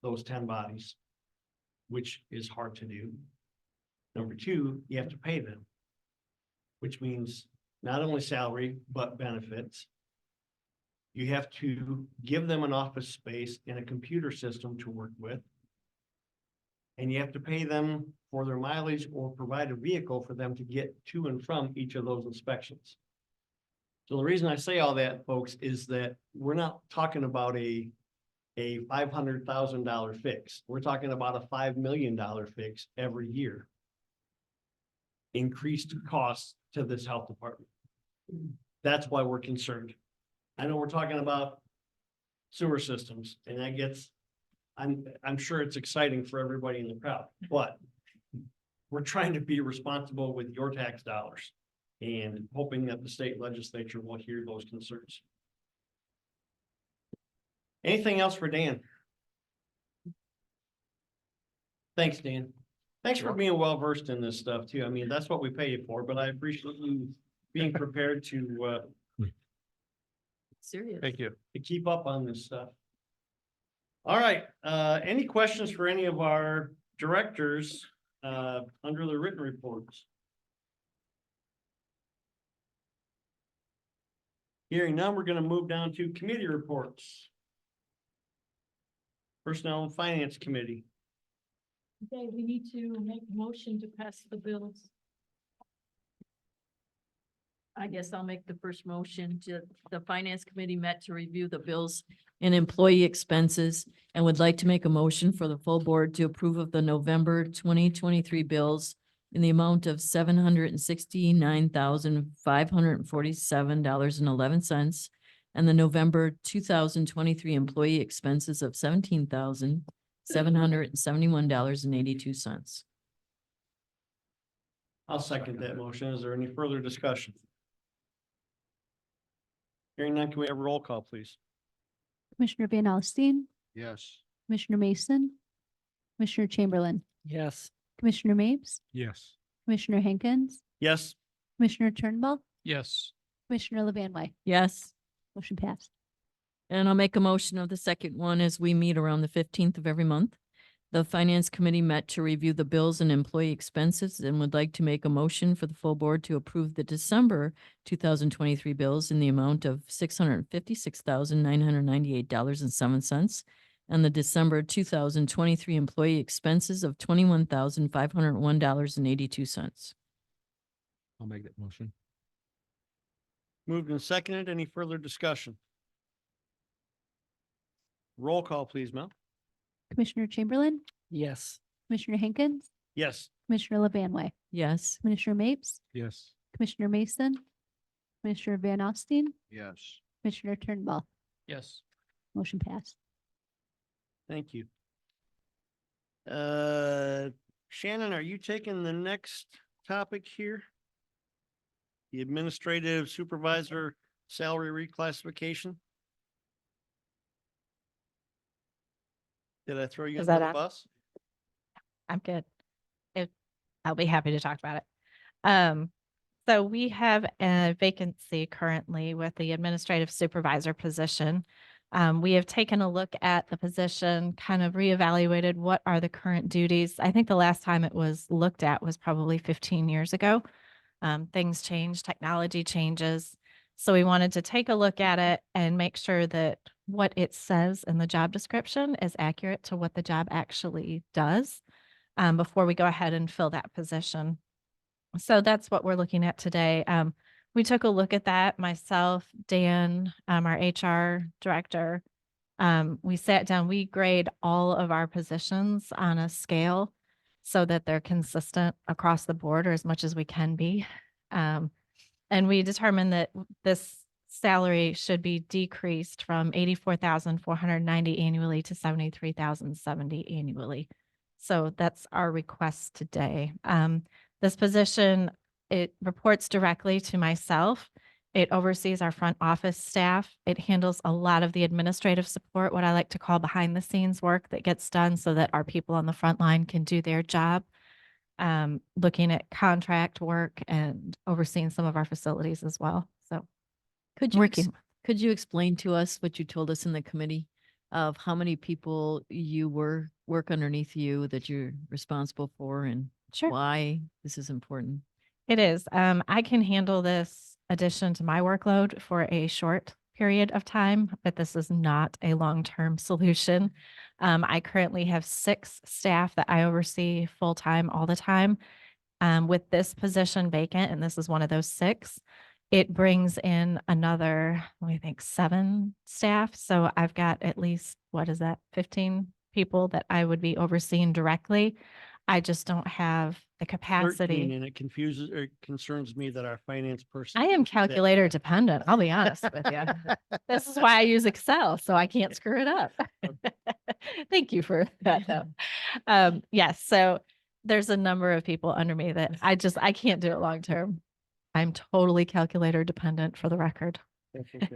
those 10 bodies, which is hard to do. Number two, you have to pay them, which means not only salary, but benefits. You have to give them an office space and a computer system to work with. And you have to pay them for their mileage or provide a vehicle for them to get to and from each of those inspections. So the reason I say all that, folks, is that we're not talking about a $500,000 fix. We're talking about a $5 million fix every year. Increased costs to this health department. That's why we're concerned. I know we're talking about sewer systems, and that gets, I'm sure it's exciting for everybody in the crowd, but we're trying to be responsible with your tax dollars and hoping that the state legislature will hear those concerns. Anything else for Dan? Thanks, Dan. Thanks for being well versed in this stuff too. I mean, that's what we pay you for, but I appreciate you being prepared to Serious. Thank you. keep up on this stuff. All right, any questions for any of our directors under the written reports? Hearing none, we're gonna move down to committee reports. Personnel and Finance Committee. Okay, we need to make a motion to pass the bills. I guess I'll make the first motion to, the Finance Committee met to review the bills and employee expenses and would like to make a motion for the full board to approve of the November 2023 bills in the amount of $769,547.11 and the November 2023 employee expenses of $17,771.82. I'll second that motion. Is there any further discussion? Hearing none, can we have a roll call, please? Commissioner Van Alstine, Yes. Commissioner Mason, Commissioner Chamberlain, Yes. Commissioner Mapes, Yes. Commissioner Hankins, Yes. Commissioner Turnbull, Yes. Commissioner Levanway. Yes. Motion passed. And I'll make a motion of the second one as we meet around the 15th of every month. The Finance Committee met to review the bills and employee expenses and would like to make a motion for the full board to approve the December 2023 bills in the amount of $656,998.07 and the December 2023 employee expenses of $21,501.82. I'll make that motion. Moved and seconded. Any further discussion? Roll call, please, Mel. Commissioner Chamberlain, Yes. Commissioner Hankins, Yes. Commissioner Levanway, Yes. Commissioner Mapes, Yes. Commissioner Mason, Commissioner Van Alstine, Yes. Commissioner Turnbull. Yes. Motion passed. Thank you. Shannon, are you taking the next topic here? The administrative supervisor salary reclassification? Did I throw you Is under that the on? bus? I'm good. I'll be happy to talk about it. So we have a vacancy currently with the administrative supervisor position. We have taken a look at the position, kind of reevaluated what are the current duties. I think the last time it was looked at was probably 15 years ago. Things change, technology changes. So we wanted to take a look at it and make sure that what it says in the job description is accurate to what the job actually does before we go ahead and fill that position. So that's what we're looking at today. We took a look at that, myself, Dan, our HR director. We sat down, we grade all of our positions on a scale so that they're consistent across the board or as much as we can be. And we determined that this salary should be decreased from 84,490 annually to 73,070 annually. So that's our request today. This position, it reports directly to myself. It oversees our front office staff. It handles a lot of the administrative support, what I like to call behind the scenes work that gets done so that our people on the front line can do their job. Looking at contract work and overseeing some of our facilities as well. So Could you, working. could you explain to us what you told us in the committee of how many people you work underneath you that you're responsible for and Sure. why this is important? It is. I can handle this addition to my workload for a short period of time, but this is not a long-term solution. I currently have 6 staff that I oversee full-time all the time. With this position vacant, and this is one of those 6, it brings in another, I think, 7 staff. So I've got at least, what is that, 15 people that I would be overseeing directly. I just don't have the 13, capacity. and it confuses or concerns me that our finance person. I am that- calculator dependent, I'll be honest with you. This is why I use Excel, so I can't screw it up. Thank you for that, though. Yes, so there's a number of people under me that I can't do it long term. I'm totally calculator dependent for the record. Okay.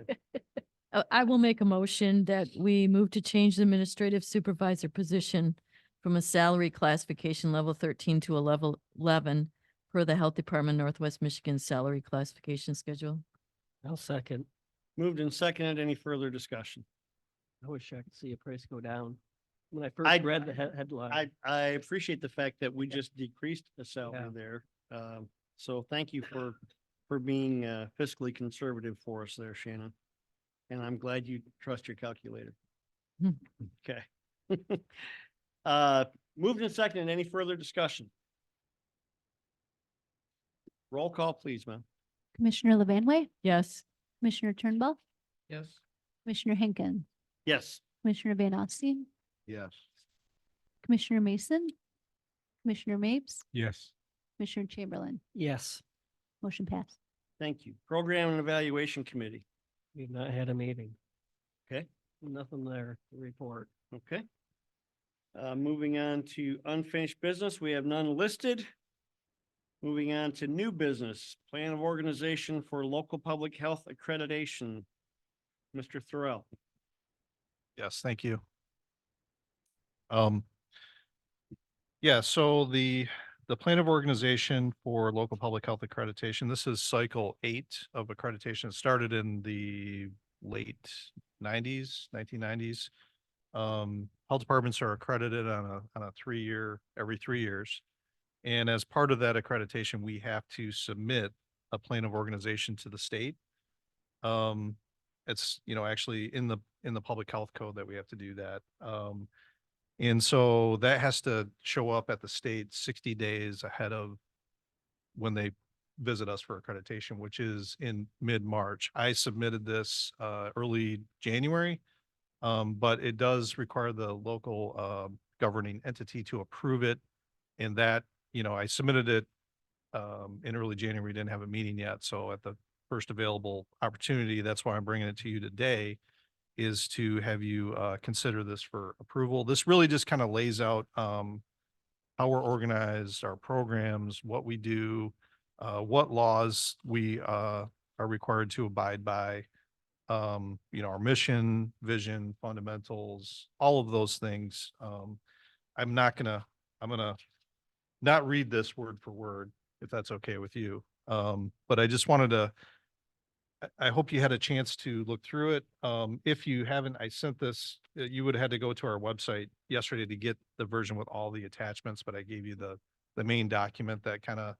I will make a motion that we move to change the administrative supervisor position from a salary classification level 13 to a level 11 per the Health Department Northwest Michigan salary classification schedule. I'll second. Moved and seconded. Any further discussion? I wish I could see a price go down. When I I- first read the headline. I appreciate the fact that we just decreased the salary Yeah. there. So thank you for being fiscally conservative for us there, Shannon. And I'm glad you trust your calculator. Hmm. Okay. Moved and seconded. Any further discussion? Roll call, please, ma'am. Commissioner Levanway, Yes. Commissioner Turnbull, Yes. Commissioner Henkin, Yes. Commissioner Van Alstine, Yes. Commissioner Mason, Commissioner Mapes, Yes. Commissioner Chamberlain. Yes, Motion passed. Thank you. Program and Evaluation Committee. we've not had a meeting. Okay. Nothing there to report. Okay. Moving on to unfinished business, we have none listed. Moving on to new business, plan of organization for local public health accreditation. Mr. Thorell. Yes, thank you. Yeah, so the plan of organization for local public health accreditation, this is cycle 8 of accreditation. It started in the late 1990s. Health departments are accredited on a 3-year, every 3 years. And as part of that accreditation, we have to submit a plan of organization to the state. It's, actually in the public health code that we have to do that. And so that has to show up at the state 60 days ahead of when they visit us for accreditation, which is in mid-March. I submitted this early January, but it does require the local governing entity to approve it. And that, I submitted it in early January, didn't have a meeting yet. So at the first available opportunity, that's why I'm bringing it to you today, is to have you consider this for approval. This really just kind of lays out how we're organized, our programs, what we do, what laws we are required to abide by, our mission, vision, fundamentals, all of those things. I'm gonna not read this word for word, if that's okay with you. But I just wanted to, I hope you had a chance to look through it. If you haven't, I sent this, you would have had to go to our website yesterday to get the version with all the attachments, but I gave you the main document, that kind of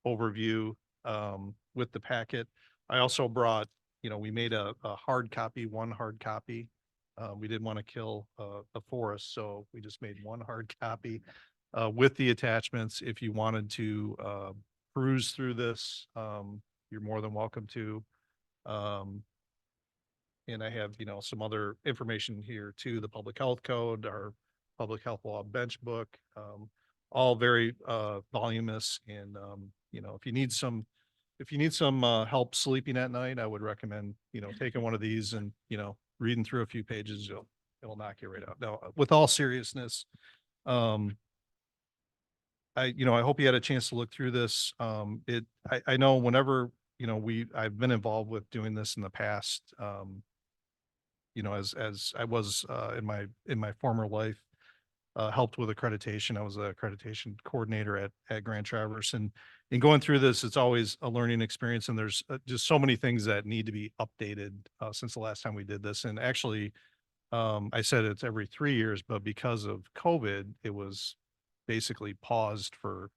overview with the packet. I also brought, we made a hard copy, one hard copy. We didn't want to kill a forest, so we just made one hard copy with the attachments if you wanted to peruse through this, you're more than welcome to. And I have, some other information here too, the public health code, our public health law bench book, all very voluminous. And, if you need some help sleeping at night, I would recommend, taking one of these and, reading through a few pages, it'll knock you right out. Now, with all seriousness, I hope you had a chance to look through this. I know whenever, I've been involved with doing this in the past, as I was, in my former life, helped with accreditation. I was a accreditation coordinator at Grand Traverse, and in going through this, it's always a learning experience. And there's just so many things that need to be updated, since the last time we did this. And actually, I said it's every 3 years, but because of COVID, it was basically paused for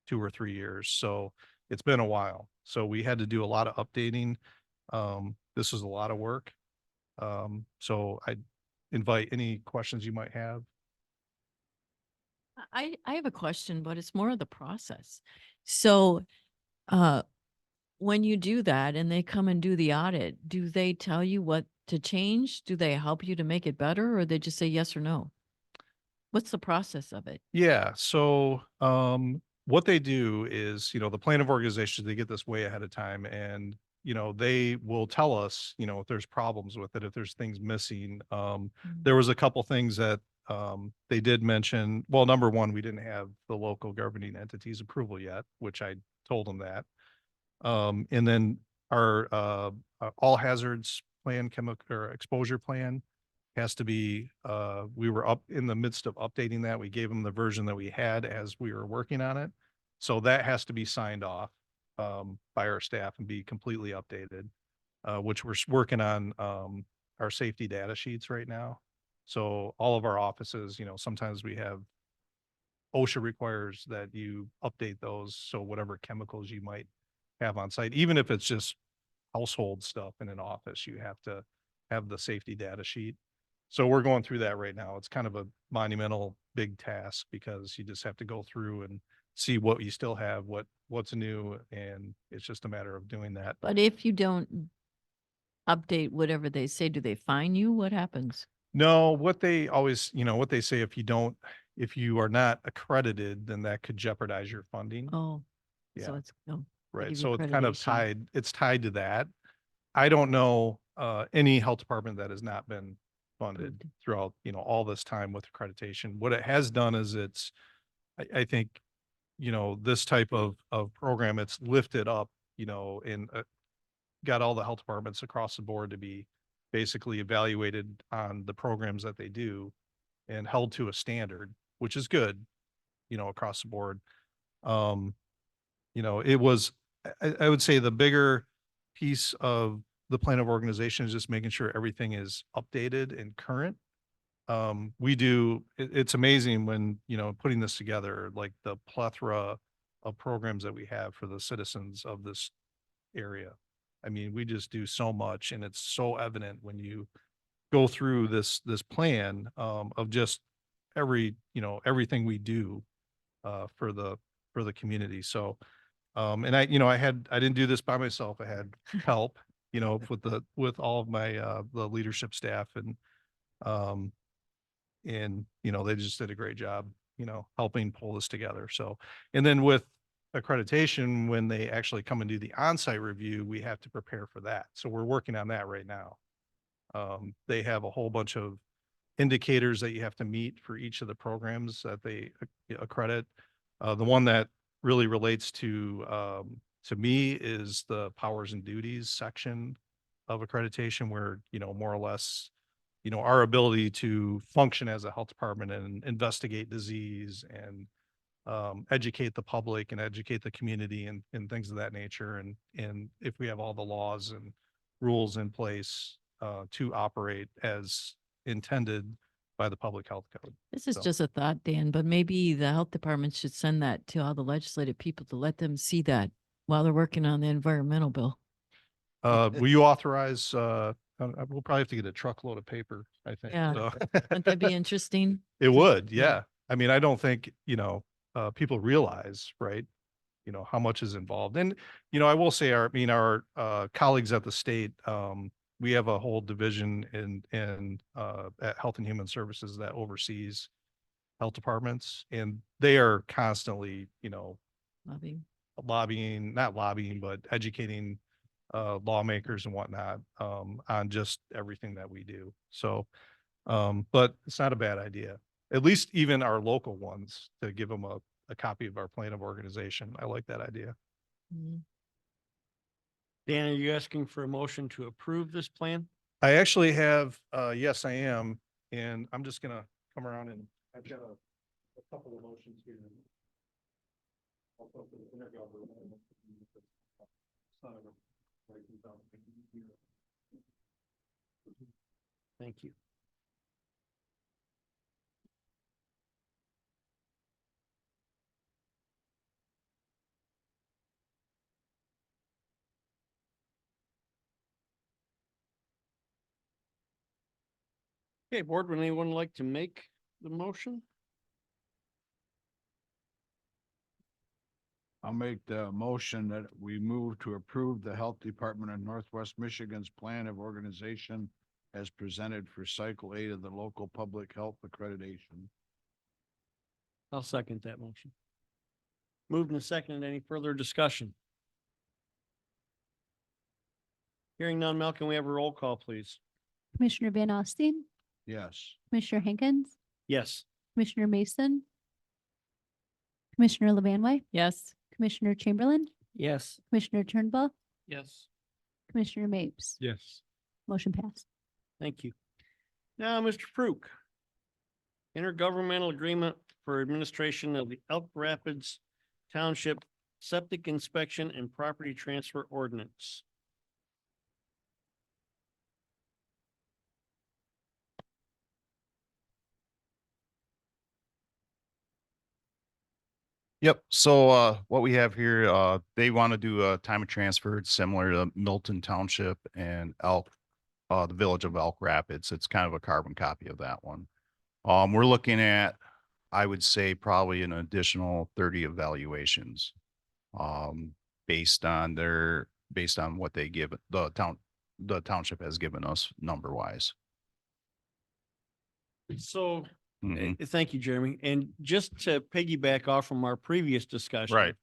2 or 3 years. So it's been a while. So we had to do a lot of updating. This was a lot of work. So I invite any questions you might have. I have a question, but it's more of the process. So, when you do that and they come and do the audit, do they tell you what to change? Do they help you to make it better, or they just say yes or no? What's the process of it? Yeah. So, what they do is, the plan of organization, they get this way ahead of time, and, they will tell us, if there's problems with it, if there's things missing. There was a couple things that, they did mention. Well, number one, we didn't have the local governing entities approval yet, which I told them that. And then our, all hazards plan, chemical or exposure plan has to be, we were up in the midst of updating that. We gave them the version that we had as we were working on it. So that has to be signed off, by our staff and be completely updated, which we're working on, our safety data sheets right now. So all of our offices, sometimes we have OSHA requires that you update those. So whatever chemicals you might have on site, even if it's just household stuff in an office, you have to have the safety data sheet. So we're going through that right now. It's kind of a monumental big task because you just have to go through and see what you still have, what's new, and it's just a matter of doing that. But if you don't update whatever they say, do they fine you? What happens? No, what they always, what they say, if you are not accredited, then that could jeopardize your funding. Oh, Yeah. so it's, oh, Right. give you So it's kind of accreditation. it's tied to that. I don't know any health department that has not been funded Approved. throughout, all this time with accreditation. What it has done is I think, this type of program, it's lifted up, and got all the health departments across the board to be basically evaluated on the programs that they do and held to a standard, which is good, across the board. It was, I would say the bigger piece of the plan of organization is just making sure everything is updated and current. It's amazing when, putting this together, like the plethora of programs that we have for the citizens of this area. I mean, we just do so much, and it's so evident when you go through this plan, of just everything we do, for the community. So, and I didn't do this by myself. I had help, with all of my, the leadership staff, and, they just did a great job, helping pull this together. So, and then with accreditation, when they actually come and do the on-site review, we have to prepare for that. So we're working on that right now. They have a whole bunch of indicators that you have to meet for each of the programs that they accredit. The one that really relates to me is the powers and duties section of accreditation, where, more or less, our ability to function as a health department and investigate disease and, educate the public and educate the community and things of that nature. And if we have all the laws and rules in place, to operate as intended by the public health code. This is So- just a thought, Dan, but maybe the health department should send that to all the legislative people to let them see that while they're working on the environmental bill. Will you authorize, we'll probably have to get a truckload of paper, I think. Yeah. So- Wouldn't that be interesting? It would, Yeah. yeah. I mean, I don't think, people realize, right? you know, how much is involved. And, you know, I will say our colleagues at the state, we have a whole division at Health and Human Services that oversees health departments, and they are constantly, you know, not lobbying, but educating lawmakers and whatnot on just everything that we do. So, but it's not a bad idea. At least even our local ones, to give them a copy of our plan of organization. I like that idea. Dan, are you asking for a motion to approve this plan? I actually have, yes, I am, and I'm just gonna come around and I've got a couple of motions here. Thank you. Okay, board, would anyone like to make the motion? I'll make the motion that we move to approve the Health Department of Northwest Michigan's plan of organization as presented for cycle 8 of the local public health accreditation. I'll second that motion. Moved and seconded. Any further discussion? Hearing none, Mel, can we have a roll call, please? Commissioner Van Alstine, Yes. Commissioner Hankins, Yes. Commissioner Mason, Commissioner Levanway, Yes. Commissioner Chamberlain, Yes. Commissioner Turnbull, Yes. Commissioner Mapes. Yes. Motion passed. Thank you. Now, Mr. Fruk. Intergovernmental agreement for administration of the Elk Rapids Township Septic Inspection and Property Transfer Ordinance. Yep. So what we have here, they want to do a time of transfer. It's similar to Milton Township and the village of Elk Rapids. It's kind of a carbon copy of that one. We're looking at, I would say, probably an additional 30 evaluations based on what they give the township has given us number wise. So, Mhm. thank you, Jeremy. And just to piggyback off from our previous discussion. Right.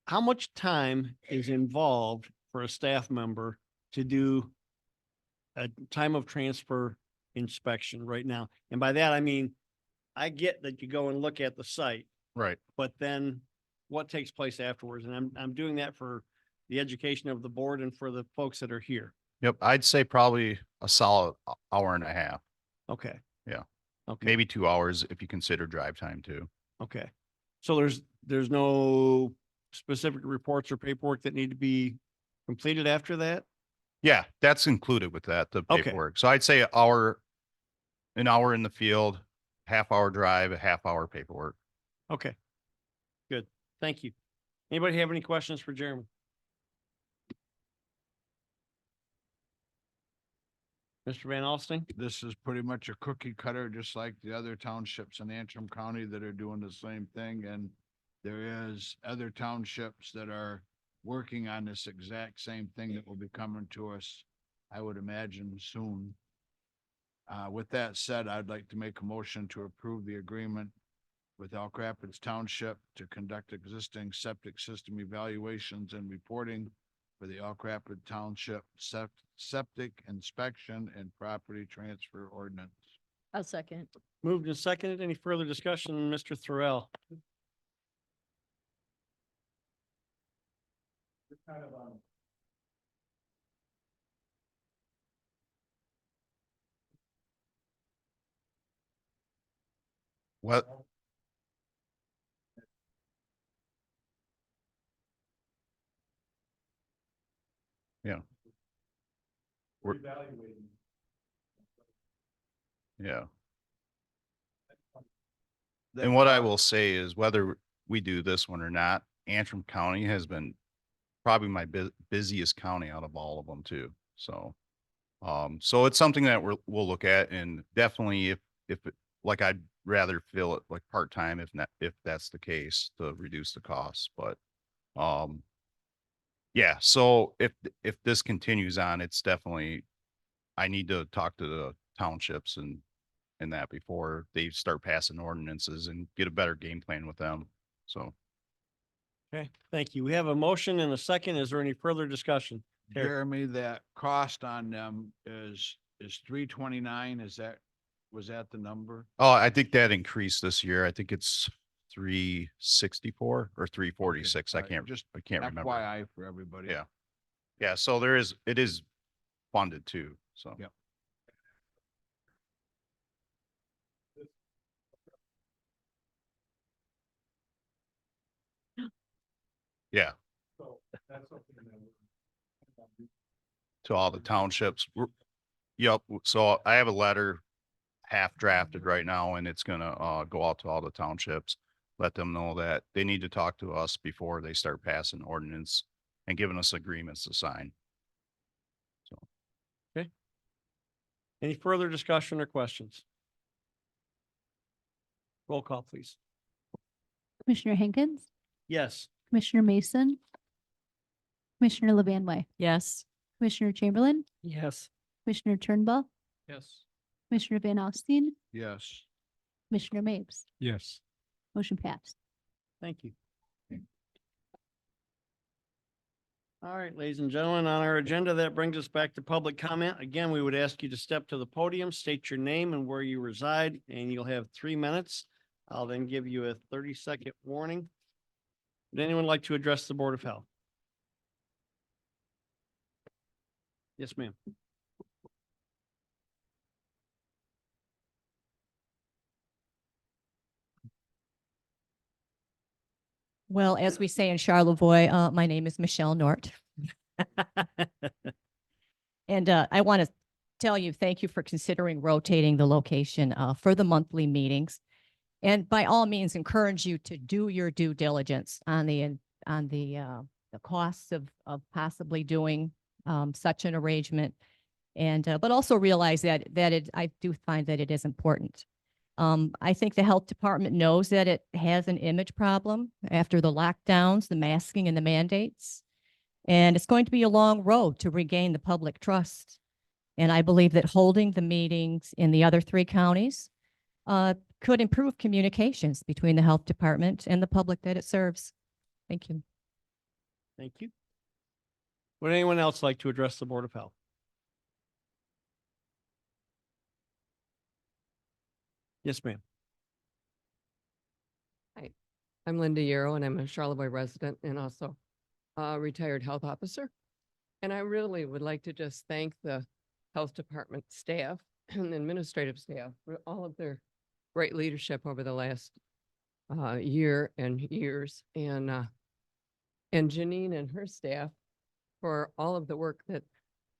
How much time is involved for a staff member to do a time of transfer inspection right now? And by that, I mean, I get that you go and look at the site, Right. but then what takes place afterwards? And I'm doing that for the education of the board and for the folks that are here. Yep. I'd say probably a solid hour and a half, Okay. Yeah. Okay. maybe 2 hours if you consider drive time too. Okay. So there's no specific reports or paperwork that need to be completed after that? Yeah, that's included with that, the Okay. paperwork. So I'd say an hour in the field, half hour drive, a half hour paperwork. Okay. Good. Thank you. Anybody have any questions for Jeremy? Mr. Van Alstine? This is pretty much a cookie cutter, just like the other townships in Antrim County that are doing the same thing. And there is other townships that are working on this exact same thing that will be coming to us, I would imagine, soon. With that said, I'd like to make a motion to approve the agreement with Elk Rapids Township to conduct existing septic system evaluations and reporting for the Elk Rapids Township septic inspection and property transfer ordinance. I'll second. Moved and seconded. Any further discussion, Mr. Thorell? What? Yeah. We're- Yeah. And what I will say is whether we do this one or not, Antrim County has been probably my busiest county out of all of them too. So, so it's something that we'll look at, and definitely if like I rather fill it like part-time if not, if that's the case, to reduce the costs, but, yeah, so if this continues on, it's definitely, I need to talk to the townships and that before they start passing ordinances and get a better game plan with them, so. Okay, thank you. We have a motion and a second. Is there any further discussion? Terry. Jeremy, that cost on them is $329. Was that the number? Oh, I think that increased this year. I think it's 364 or 346. Okay, all right, I can't remember. FYI for everybody. Yeah. Yeah, so it is funded too, so. Yep. Yeah, to all the townships. Yep, so I have a letter half drafted right now and it's gonna go out to all the townships. Let them know that they need to talk to us before they start passing ordinance and giving us agreements to sign. Any further discussion or questions? Roll call, please. Commissioner Henkins, Yes. Commissioner Mason, Commissioner Levanway, Yes. Commissioner Chamberlain, Yes. Commissioner Turnbull, Yes. Commissioner Van Alstine, Yes. Commissioner Mapes. Yes. Motion passed. Thank you. All right, ladies and gentlemen, on our agenda, that brings us back to public comment. Again, we would ask you to step to the podium, state your name and where you reside, and you'll have 3 minutes. I'll then give you a 30-second warning. Would anyone like to address the Board of Health? Yes, ma'am. Well, as we say in Charlevoix, my name is Michelle Nort. And I want to tell you, thank you for considering rotating the location for the monthly meetings. And by all means, encourage you to do your due diligence on the costs of possibly doing such an arrangement. And but also realize that I do find that it is important. I think the health department knows that it has an image problem after the lockdowns, the masking and the mandates. And it's going to be a long road to regain the public trust. And I believe that holding the meetings in the other 3 counties could improve communications between the health department and the public that it serves. Thank you. Thank you. Would anyone else like to address the Board of Health? Yes, ma'am. I'm Linda Yarrow and I'm a Charlevoix resident and also a retired health officer. And I really would like to just thank the health department staff and administrative staff for all of their great leadership over the last year and years. And Janine and her staff for all of the work that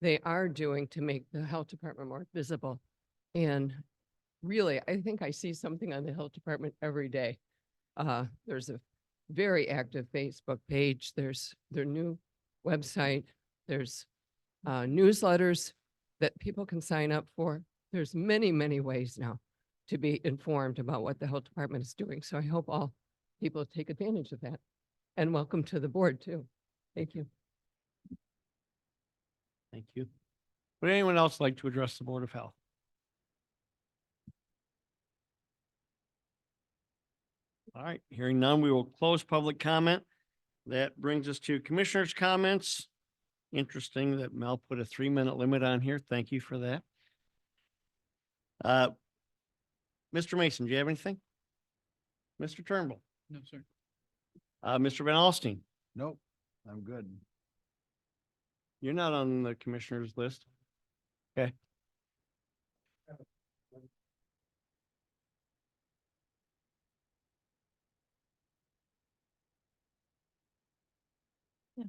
they are doing to make the health department more visible. And really, I think I see something on the health department every day. There's a very active Facebook page. There's their new website. There's newsletters that people can sign up for. There's many, many ways now to be informed about what the health department is doing. So I hope all people take advantage of that. And welcome to the board too. Thank you. Thank you. Would anyone else like to address the Board of Health? All right, hearing none, we will close public comment. That brings us to commissioners' comments. Interesting that Mel put a 3-minute limit on here. Thank you for that. Mr. Mason, do you have anything? Mr. Turnbull? No, sir. Mr. Van Alstine, Nope, I'm good. you're not on the commissioners list. Okay.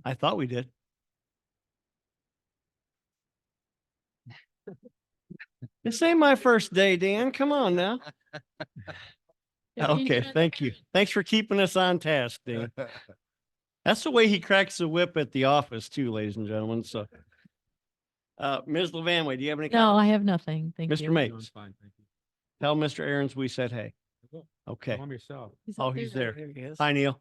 I thought we did. This ain't my first day, Dan. Come on now. Okay, thank you. Thanks for keeping us on task, Dan. That's the way he cracks the whip at the office too, ladies and gentlemen. So, Ms. Levanway, do you have any? No, I comments? have nothing. Thank you. Mr. Mapes, Fine, thank you. tell Mr. Aaron's we said hey. Okay. Tell him yourself. Oh, he's there. There he is. Hi, Neil.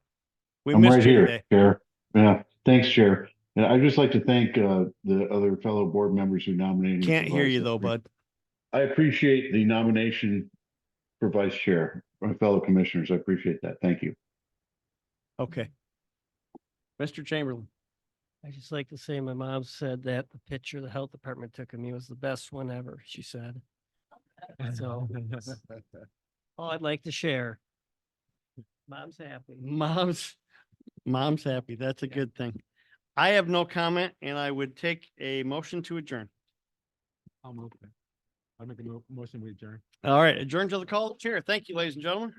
We I'm missed right you here, today. Chair. Yeah, thanks, Chair. And I'd just like to thank the other fellow board members who nominated. me for Can't hear vice. you though, bud. I appreciate the nomination for vice chair, my fellow commissioners. I appreciate that. Thank you. Okay. Mr. Chamberlain. I just like to say my mom said that the picture the health department took of me was the best one ever, she said. So all I'd like to share. Mom's happy. Mom's happy. That's a good thing. I have no comment and I would take a motion to adjourn. I'll move it. I'll make a motion with adjourn. All right, adjourn to the call of the chair. Thank you, ladies and gentlemen.